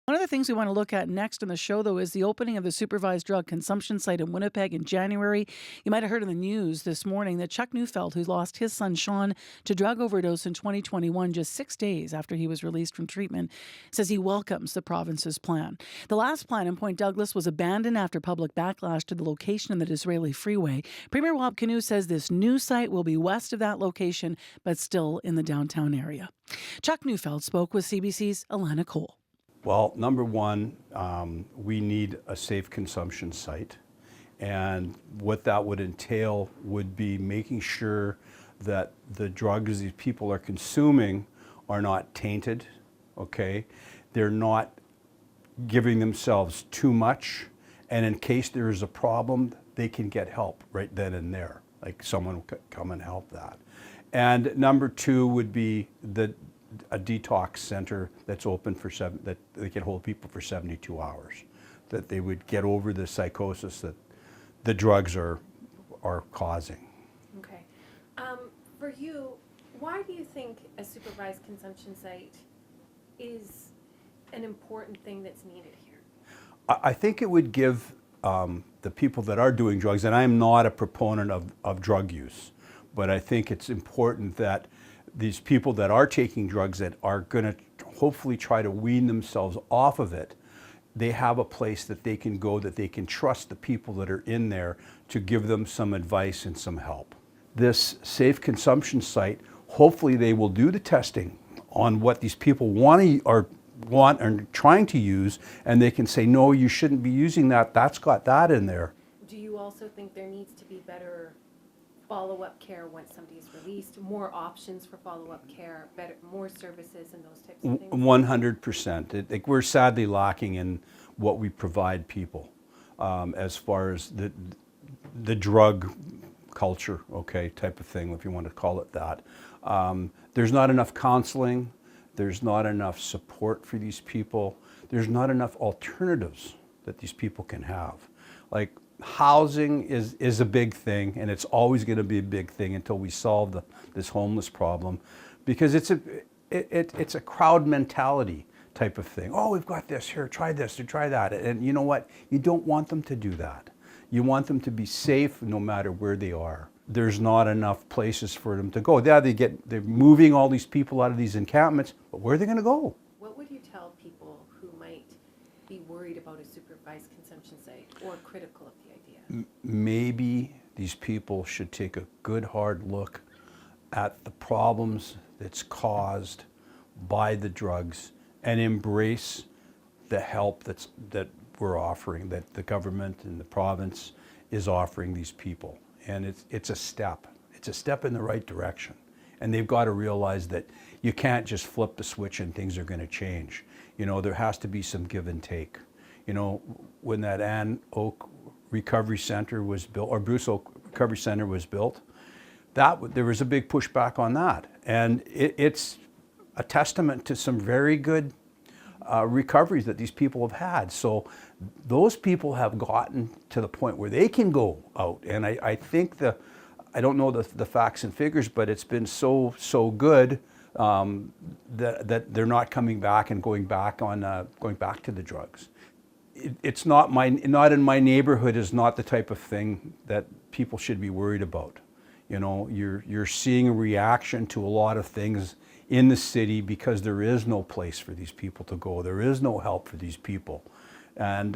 One of the things we want to look at next in the show, though, is the opening of the supervised drug consumption site in Winnipeg in January. You might have heard in the news this morning that Chuck Neufeld, who lost his son Sean to drug overdose in 2021, just 6 days after he was released from treatment, says he welcomes the province's plan. The last plan in Point Douglas was abandoned after public backlash to the location in the Disraeli Freeway. Premier Wab Kinew says this new site will be west of that location, but still in the downtown area. Chuck Neufeld spoke with CBC's Alana Cole. Well, number one, we need a safe consumption site. And what that would entail would be making sure that the drugs these people are consuming are not tainted, okay? They're not giving themselves too much. And in case there is a problem, they can get help right then and there. Like someone could come and help that. And number two would be a detox center that's open that they can hold people for 72 hours, that they would get over the psychosis that the drugs are causing. Okay. For you, why do you think a supervised consumption site is an important thing that's needed here? I think it would give the people that are doing drugs, and I'm not a proponent of drug use, but I think it's important that these people that are taking drugs that are going to hopefully try to wean themselves off of it, they have a place that they can go, that they can trust the people that are in there to give them some advice and some help. This safe consumption site, hopefully they will do the testing on what these people want or trying to use, and they can say, no, you shouldn't be using that, that's got that in there. Do you also think there needs to be better follow-up care once somebody's released, more options for follow-up care, more services and those types of things? 100%. We're sadly lacking in what we provide people as far as the drug culture, okay, type of thing, if you want to call it that. There's not enough counseling. There's not enough support for these people. There's not enough alternatives that these people can have. Like, housing is a big thing, and it's always going to be a big thing until we solve this homeless problem, because it's a crowd mentality type of thing. Oh, we've got this here, try this or try that. And you know what? You don't want them to do that. You want them to be safe no matter where they are. There's not enough places for them to go. Yeah, they're moving all these people out of these encampments, but where are they going to go? What would you tell people who might be worried about a supervised consumption site or critical of the idea? Maybe these people should take a good hard look at the problems that's caused by the drugs and embrace the help that we're offering, that the government and the province is offering these people. And it's a step. It's a step in the right direction. And they've got to realize that you can't just flip the switch and things are going to change. You know, there has to be some give and take. You know, when that Ann Oak Recovery Center was built, or Bruce Oak Recovery Center was built, there was a big pushback on that. And it's a testament to some very good recoveries that these people have had. So those people have gotten to the point where they can go out. And I think I don't know the facts and figures, but it's been so good that they're not coming back and going back to the drugs. It's not in my neighborhood is not the type of thing that people should be worried about. You know, you're seeing a reaction to a lot of things in the city because there is no place for these people to go. There is no help for these people. And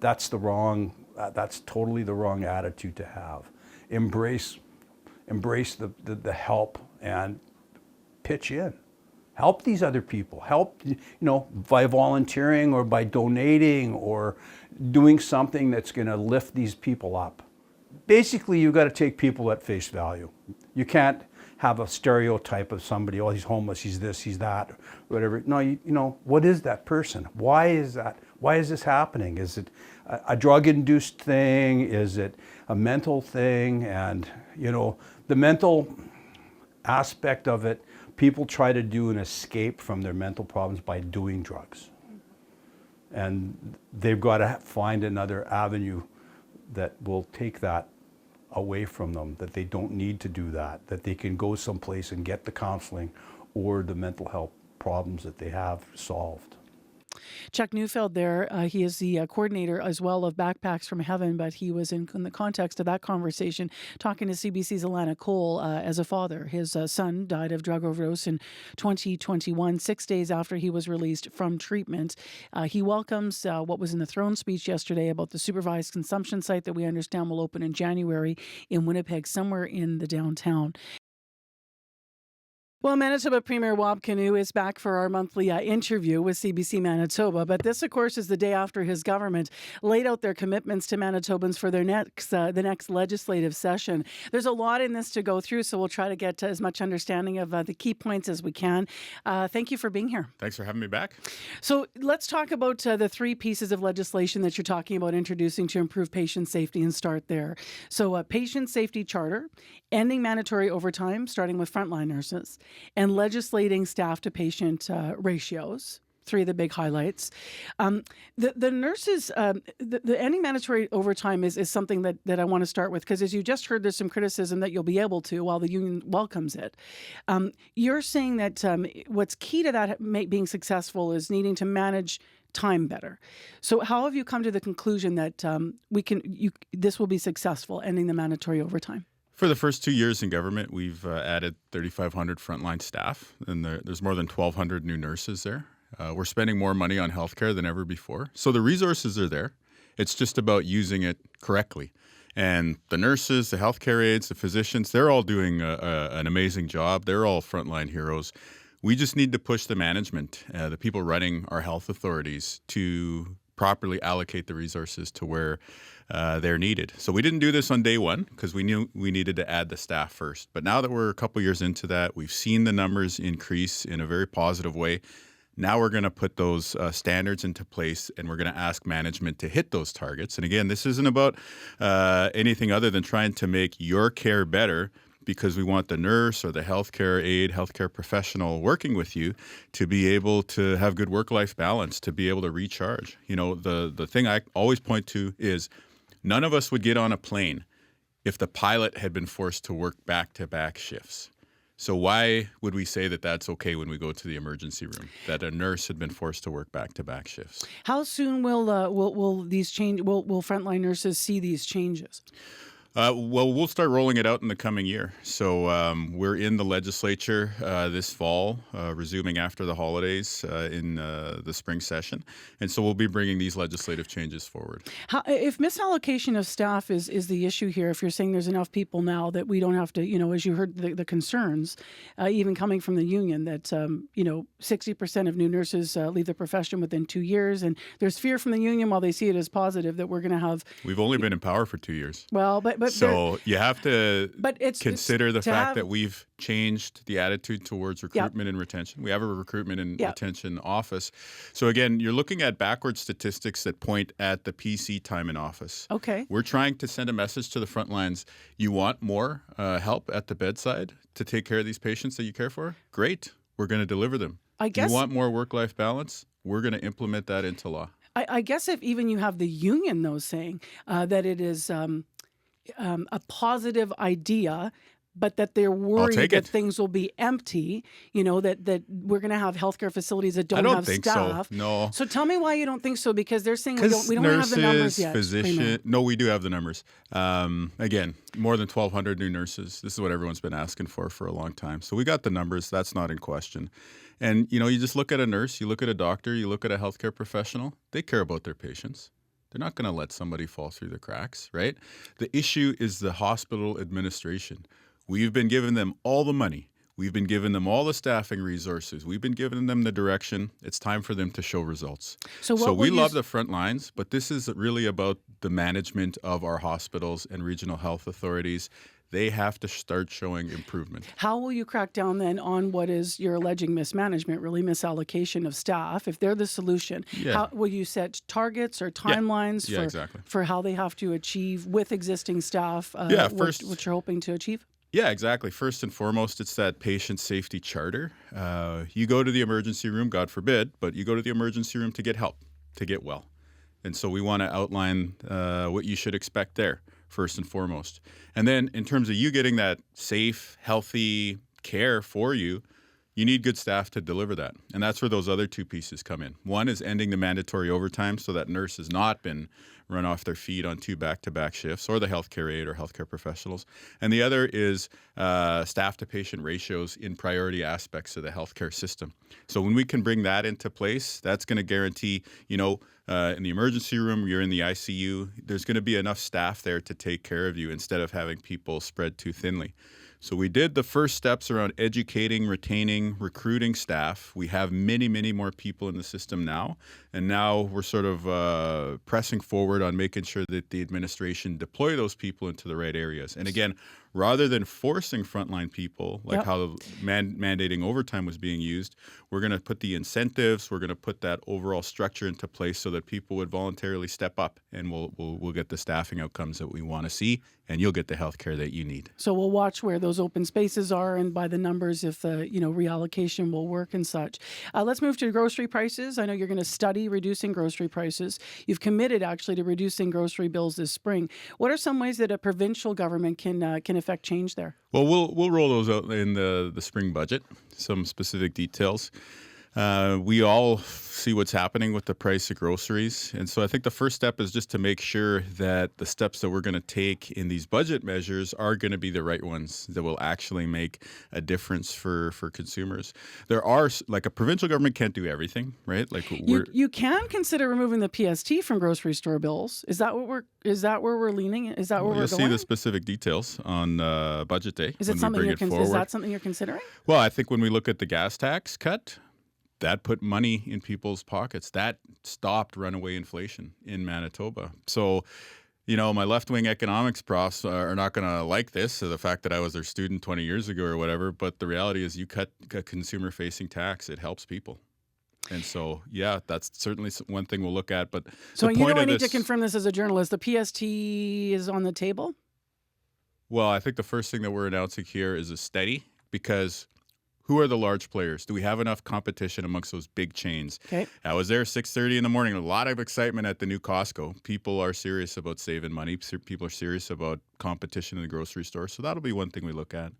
that's totally the wrong attitude to have. Embrace the help and pitch in. Help these other people. Help, you know, by volunteering or by donating or doing something that's going to lift these people up. Basically, you've got to take people at face value. You can't have a stereotype of somebody, oh, he's homeless, he's this, he's that, whatever. No, you know, what is that person? Why is that? Why is this happening? Is it a drug-induced thing? Is it a mental thing? And, you know, the mental aspect of it, people try to do an escape from their mental problems by doing drugs. And they've got to find another avenue that will take that away from them, that they don't need to do that they can go someplace and get the counseling or the mental health problems that they have solved. Chuck Neufeld there, he is the coordinator as well of Backpacks from Heaven, but he was in the context of that conversation talking to CBC's Alana Cole as a father. His son died of drug overdose in 2021, 6 days after he was released from treatment. He welcomes what was in the throne speech yesterday about the supervised consumption site that we understand will open in January in Winnipeg, somewhere in the downtown. Well, Manitoba Premier Wab Kinew is back for our monthly interview with CBC Manitoba. But this, of course, is the day after his government laid out their commitments to Manitobans for their the next legislative session. There's a lot in this to go through, so we'll try to get as much understanding of the key points as we can. Thank you for being here. Thanks for having me back. So let's talk about the three pieces of legislation that you're talking about introducing to improve patient safety and start there. So patient safety charter, ending mandatory overtime, starting with frontline nurses, and legislating staff-to-patient ratios. Three of the big highlights. The nurses, the ending mandatory overtime is something that I want to start with, because as you just heard, there's some criticism that you'll be able to while the union welcomes it. You're saying that what's key to that being successful is needing to manage time better. So how have you come to the conclusion that this will be successful, ending the mandatory overtime? For the first 2 years in government, we've added 3,500 frontline staff, and there's more than 1,200 new nurses there. We're spending more money on healthcare than ever before. So the resources are there. It's just about using it correctly. And the nurses, the healthcare aides, the physicians, they're all doing an amazing job. They're all frontline heroes. We just need to push the management, the people running our health authorities, to properly allocate the resources to where they're needed. So we didn't do this on day one because we knew we needed to add the staff first. But now that we're a couple years into that, we've seen the numbers increase in a very positive way. Now we're going to put those standards into place, and we're going to ask management to hit those targets. And again, this isn't about anything other than trying to make your care better, because we want the nurse or the healthcare aide, healthcare professional working with you to be able to have good work-life balance, to be able to recharge. You know, the thing I always point to is none of us would get on a plane if the pilot had been forced to work back-to-back shifts. So why would we say that that's okay when we go to the emergency room, that a nurse had been forced to work back-to-back shifts? How soon will these change? Will frontline nurses see these changes? Well, we'll start rolling it out in the coming year. So we're in the legislature this fall, resuming after the holidays in the spring session. And so we'll be bringing these legislative changes forward. If misallocation of staff is the issue here, if you're saying there's enough people now that we don't have to, as you heard the concerns, even coming from the union, that, 60% of new nurses leave the profession within 2 years. And there's fear from the union, while they see it as positive, that we're going to have... We've only been in power for 2 years. Well, so you have to consider the fact that we've changed the attitude towards recruitment and retention. We have a recruitment and retention office. So again, you're looking at backward statistics that point at the PC time in office. Okay. We're trying to send a message to the front lines. You want more help at the bedside to take care of these patients that you care for? Great. We're going to deliver them. I guess, you want more work-life balance? We're going to implement that into law. I guess if even you have the union, though, saying that it is... a positive idea, but that they're worried that things will be empty, that we're going to have healthcare facilities that don't have staff. So. No. So tell me why you don't think so, because they're saying we don't have the numbers yet. No, we do have the numbers. Again, more than 1,200 new nurses. This is what everyone's been asking for a long time. So we got the numbers. That's not in question. And, you just look at a nurse, you look at a doctor, you look at a healthcare professional. They care about their patients. They're not going to let somebody fall through the cracks, right? The issue is the hospital administration. We've been giving them all the money. We've been giving them all the staffing resources. We've been giving them the direction. It's time for them to show results. So we love the front lines, but this is really about the management of our hospitals and regional health authorities. They have to start showing improvement. How will you crack down then on what is you're alleging mismanagement, really misallocation of staff? If they're the solution, how will you set targets or timelines for how they have to achieve with existing staff what you're hoping to achieve? Yeah, exactly. First and foremost, it's that patient safety charter. You go to the emergency room, God forbid, but you go to the emergency room to get help, to get well. And so we want to outline what you should expect there, first and foremost. And then in terms of you getting that safe, healthy care for you, You need good staff to deliver that. And that's where those other two pieces come in. One is ending the mandatory overtime so that nurse has not been run off their feet on 2 back-to-back shifts, or the healthcare aide or healthcare professionals. And the other is staff to patient ratios in priority aspects of the healthcare system. So when we can bring that into place, that's going to guarantee, in the emergency room, you're in the ICU, there's going to be enough staff there to take care of you instead of having people spread too thinly. So we did the first steps around educating, retaining, recruiting staff. We have many, many more people in the system now. And now we're sort of pressing forward on making sure that the administration deploy those people into the right areas. And again, rather than forcing frontline people, like how mandating overtime was being used, we're going to put the incentives, we're going to put that overall structure into place so that people would voluntarily step up, and we'll get the staffing outcomes that we want to see, and you'll get the health care that you need. So we'll watch where those open spaces are, and by the numbers, if the reallocation will work and such. Let's move to grocery prices. I know you're going to study reducing grocery prices. You've committed actually to reducing grocery bills this spring. What are some ways that a provincial government can affect change there? Well, we'll roll those out in the spring budget, some specific details. We all see what's happening with the price of groceries. And so I think the first step is just to make sure that the steps that we're going to take in these budget measures are going to be the right ones that will actually make a difference for consumers. There are, like, a provincial government can't do everything, right? Like you can consider removing the PST from grocery store bills. Is that where we're leaning? Is that where we're going? You'll see the specific details on budget day. Is that something you're considering? Well, I think when we look at the gas tax cut, that put money in people's pockets. That stopped runaway inflation in Manitoba. So, my left-wing economics profs are not going to like this, the fact that I was their student 20 years ago or whatever, but the reality is you cut a consumer-facing tax, it helps people. And so, that's certainly one thing we'll look at. But so I need to confirm this as a journalist. The PST is on the table? Well, I think the first thing that we're announcing here is a study, because who are the large players? Do we have enough competition amongst those big chains? Okay. I was there 6:30 in the morning. A lot of excitement at the new Costco. People are serious about saving money. People are serious about competition in the grocery store. So that'll be one thing we look at.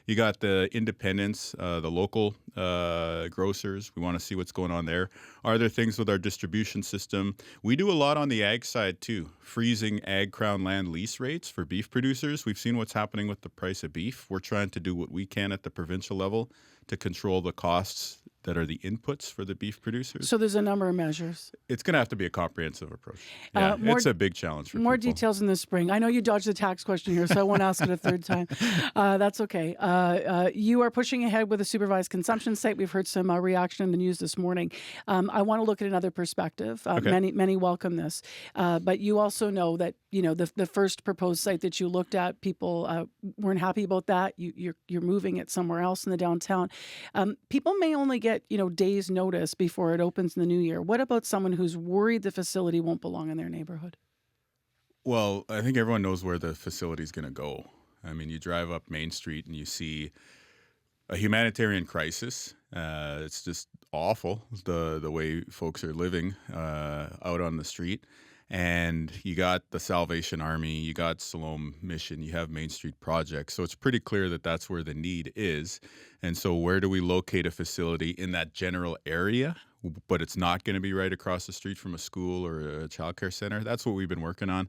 You got the independents, the local grocers. We want to see what's going on there. Are there things with our distribution system? We do a lot on the ag side too, freezing ag crown land lease rates for beef producers. We've seen what's happening with the price of beef. We're trying to do what we can at the provincial level to control the costs that are the inputs for the beef producers. So there's a number of measures. It's going to have to be a comprehensive approach. Yeah, it's a big challenge for more people. Details in the spring. I know you dodged the tax question here, so I won't ask it a third time. That's okay. You are pushing ahead with a supervised consumption site. We've heard some reaction in the news this morning. I want to look at another perspective. Okay. Many welcome this. But you also know that, the first proposed site that you looked at, people weren't happy about that. You're moving it somewhere else in the downtown. People may only get days notice before it opens in the new year. What about someone who's worried the facility won't belong in their neighborhood? Well, I think everyone knows where the facility is going to go. I mean, you drive up Main Street and you see a humanitarian crisis. It's just awful, the way folks are living out on the street. And you got the Salvation Army, you got Siloam Mission, you have Main Street Project. So it's pretty clear that that's where the need is. And so where do we locate a facility in that general area, but it's not going to be right across the street from a school or a childcare center? That's what we've been working on.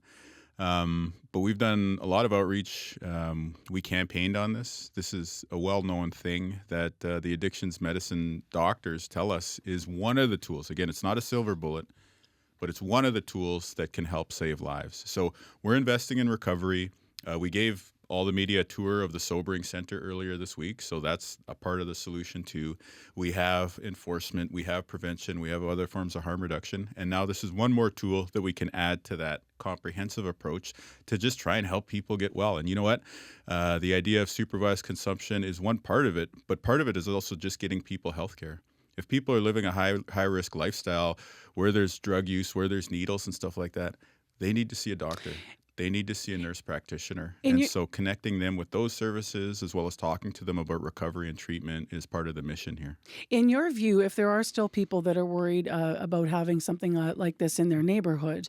But we've done a lot of outreach. We campaigned on this. This is a well-known thing that the addictions medicine doctors tell us is one of the tools. Again, it's not a silver bullet, but it's one of the tools that can help save lives. So we're investing in recovery. We gave all the media a tour of the Sobering Center earlier this week, so that's a part of the solution too. We have enforcement, we have prevention, we have other forms of harm reduction, and now this is one more tool that we can add to that comprehensive approach to just try and help people get well. And you know what? The idea of supervised consumption is one part of it, but part of it is also just getting people health care. If people are living a high-risk lifestyle where there's drug use, where there's needles and stuff like that, they need to see a doctor. They need to see a nurse practitioner. And so connecting them with those services as well as talking to them about recovery and treatment is part of the mission here. In your view, if there are still people that are worried about having something like this in their neighborhood,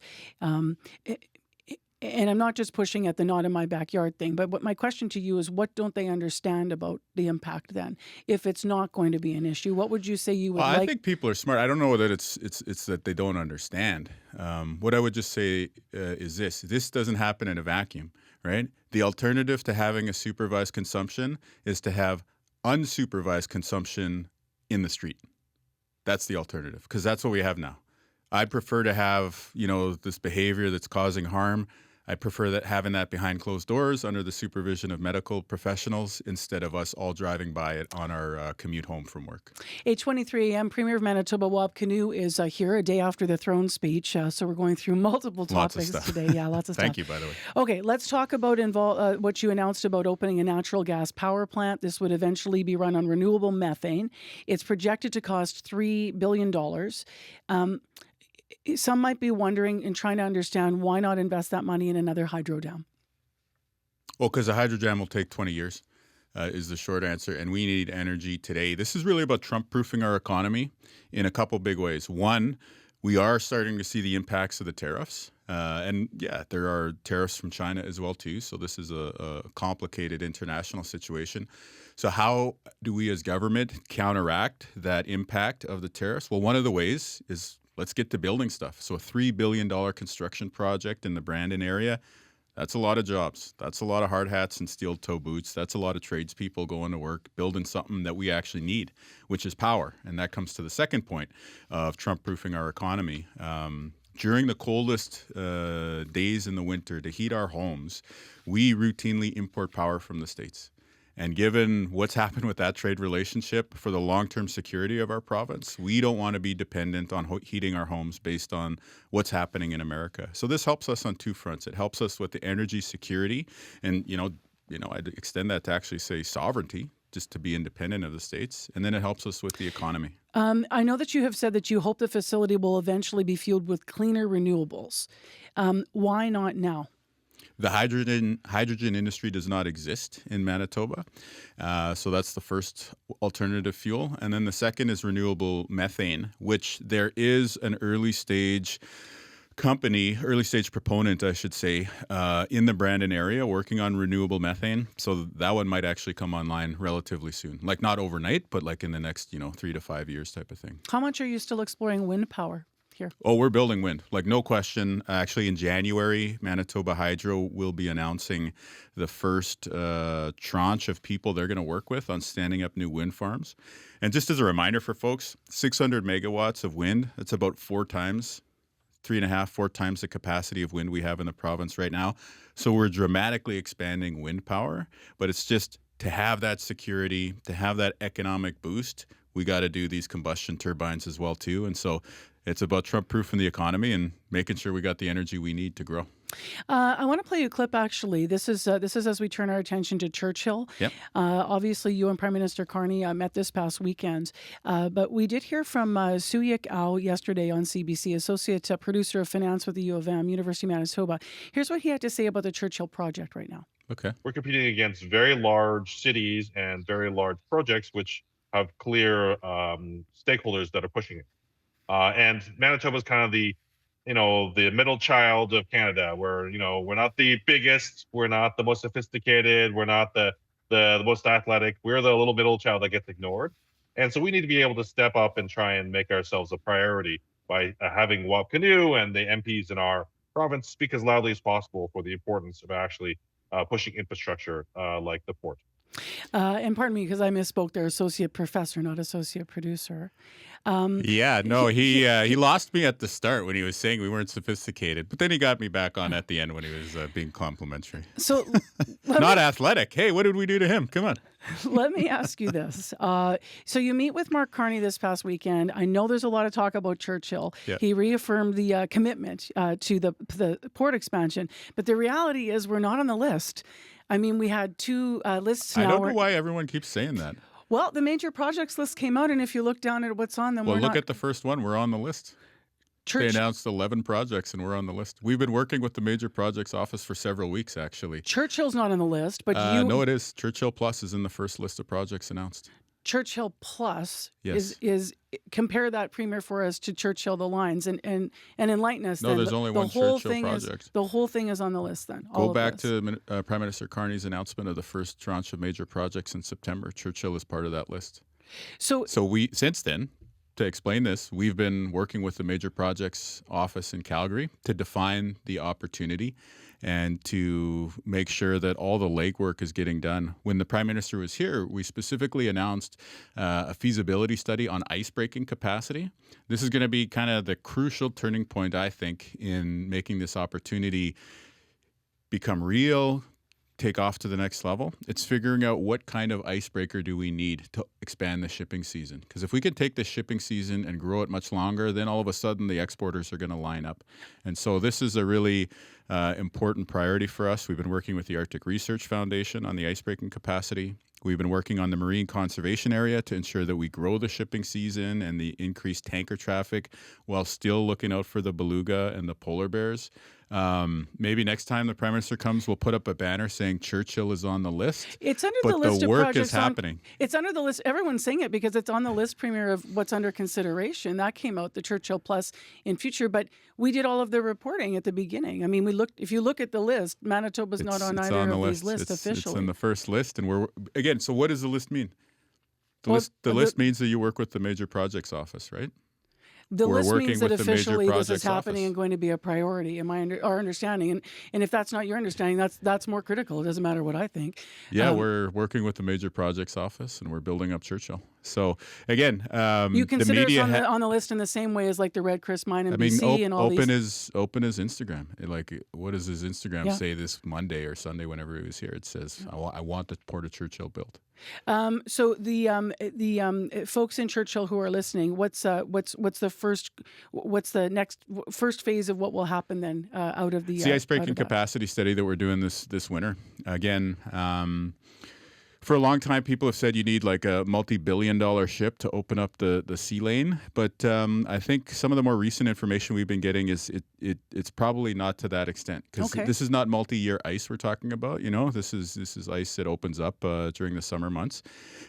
and I'm not just pushing at the not in my backyard thing, but my question to you is, what don't they understand about the impact then? If it's not going to be an issue, what would you say you would like? I think people are smart. I don't know that it's that they don't understand. What I would just say is this. This doesn't happen in a vacuum, right? The alternative to having a supervised consumption is to have unsupervised consumption in the street. That's the alternative, because that's what we have now. I prefer to have, this behavior that's causing harm. I prefer that having that behind closed doors under the supervision of medical professionals instead of us all driving by it on our commute home from work. 8:23 a.m. Premier of Manitoba Wab Kinew is here a day after the throne speech. So we're going through multiple topics today. Yeah, lots of stuff. Thank you, by the way. Okay, let's talk about what you announced about opening a natural gas power plant. This would eventually be run on renewable methane. It's projected to cost $3 billion. Some might be wondering and trying to understand, why not invest that money in another hydro dam? Well, because a hydro dam will take 20 years is the short answer, and we need energy today. This is really about Trump-proofing our economy in a couple big ways. One, we are starting to see the impacts of the tariffs. And yeah, there are tariffs from China as well, too. So this is a complicated international situation. So how do we as government counteract that impact of the tariffs? Well, one of the ways is let's get to building stuff. So a $3 billion construction project in the Brandon area, that's a lot of jobs. That's a lot of hard hats and steel toe boots. That's a lot of tradespeople going to work, building something that we actually need, which is power. And that comes to the second point of Trump-proofing our economy. During the coldest days in the winter, to heat our homes, we routinely import power from the States. And given what's happened with that trade relationship for the long-term security of our province, we don't want to be dependent on heating our homes based on what's happening in America. So this helps us on two fronts. It helps us with the energy security, and I'd extend that to actually say sovereignty, just to be independent of the states, and then it helps us with the economy. I know that you have said that you hope the facility will eventually be fueled with cleaner renewables. Why not now? The hydrogen industry does not exist in Manitoba. So that's the first alternative fuel. And then the second is renewable methane, which there is an early stage proponent, I should say, in the Brandon area working on renewable methane. So that one might actually come online relatively soon. Like not overnight, but like in the next, 3 to 5 years type of thing. How much are you still exploring wind power here? Oh, we're building wind, like no question. Actually, in January, Manitoba Hydro will be announcing the first tranche of people they're going to work with on standing up new wind farms. And just as a reminder for folks, 600 megawatts of wind, that's about 4 times the capacity of wind we have in the province right now. So we're dramatically expanding wind power, but it's just to have that security, to have that economic boost, we got to do these combustion turbines as well too. And so it's about Trump-proofing the economy and making sure we got the energy we need to grow. I want to play you a clip, actually. This is as we turn our attention to Churchill. Yep. Obviously, you and Prime Minister Carney met this past weekend. But we did hear from Suyik Au yesterday on CBC, Associate Producer of Finance with the U of M, University of Manitoba. Here's what he had to say about the Churchill project right now. Okay. We're competing against very large cities and very large projects, which have clear stakeholders that are pushing it. And Manitoba is kind of the middle child of Canada, where, we're not the biggest, we're not the most sophisticated, we're not the most athletic. We're the little middle child that gets ignored. And so we need to be able to step up and try and make ourselves a priority by having Wab Kinew and the MPs in our province speak as loudly as possible for the importance of actually pushing infrastructure like the port. And pardon me, because I misspoke there, associate professor, not associate producer. He lost me at the start when he was saying we weren't sophisticated, but then he got me back on at the end when he was being complimentary. So, not athletic. Hey, what did we do to him? Come on. Let me ask you this. So you meet with Mark Carney this past weekend. I know there's a lot of talk about Churchill. Yeah. He reaffirmed the commitment to the port expansion, but the reality is we're not on the list. I mean, we had 2 lists now. I don't know why everyone keeps saying that. Well, the major projects list came out, and if you look down at what's on them, well, look at the first one. We're on the list. They Church. announced 11 projects, and we're on the list. We've been working with the Major Projects Office for several weeks, actually. Churchill's not on the list, but you... No, it is. Churchill Plus is in the first list of projects announced. Churchill Plus Yes. is compare that, Premier, for us to Churchill, the lines, and enlighten us. No, then. there's only the one whole Churchill thing project. The whole thing is on the list then. Go back to Prime Minister Carney's announcement of the first tranche of major projects in September. Churchill is part of that list. So we, since then, to explain this, we've been working with the Major Projects Office in Calgary to define the opportunity and to make sure that all the legwork is getting done. When the Prime Minister was here, we specifically announced a feasibility study on ice-breaking capacity. This is going to be kind of the crucial turning point, I think, in making this opportunity become real, take off to the next level. It's figuring out what kind of icebreaker do we need to expand the shipping season. Because if we can take the shipping season and grow it much longer, then all of a sudden the exporters are going to line up. And so this is a really important priority for us. We've been working with the Arctic Research Foundation on the icebreaking capacity. We've been working on the marine conservation area to ensure that we grow the shipping season and the increased tanker traffic while still looking out for the beluga and the polar bears. Maybe next time the Prime Minister comes, we'll put up a banner saying Churchill is on the list. It's under the list but the of work projects is happening. It's under the list. Everyone's saying it because it's on the list, Premier, of what's under consideration. That came out, the Churchill Plus in future. But we did all of the reporting at the beginning. I mean, if you look at the list, Manitoba's not on either of these lists officially. It's in the first list. And again, so what does the list mean? The list means that you work with the Major Projects Office, right? The We're list working means that with the Major officially this is Projects happening Office. and going to be a priority. Our understanding, and if that's not your understanding, that's more critical. It doesn't matter what I think. Yeah, we're working with the Major Projects Office, and we're building up Churchill. So again, you consider the media us on the list in the same way as like the Red Chris Mine in BC and all open these. Open is Instagram. What does his Instagram say this Monday or Sunday whenever he was here? It says, "I want the Port of Churchill built." So the folks in Churchill who are listening, what's the next first phase of what will happen then out of the it's the icebreaking capacity study that we're doing this winter. Again, for a long time, people have said you need like a multi-billion-dollar ship to open up the sea lane. But I think some of the more recent information we've been getting is it's probably not to that extent, because this is not multi-year ice we're talking about. You know, this is ice that opens up during the summer months,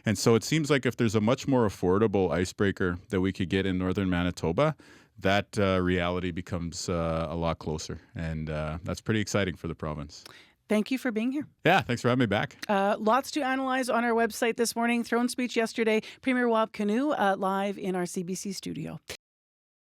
and so it seems like if there's a much more affordable icebreaker that we could get in northern Manitoba, that reality becomes a lot closer, and that's pretty exciting for the province. Thank you for being here. Yeah, thanks for having me back. Lots to analyze on our website this morning. Throne speech yesterday. Premier Wab Kinew live in our CBC studio.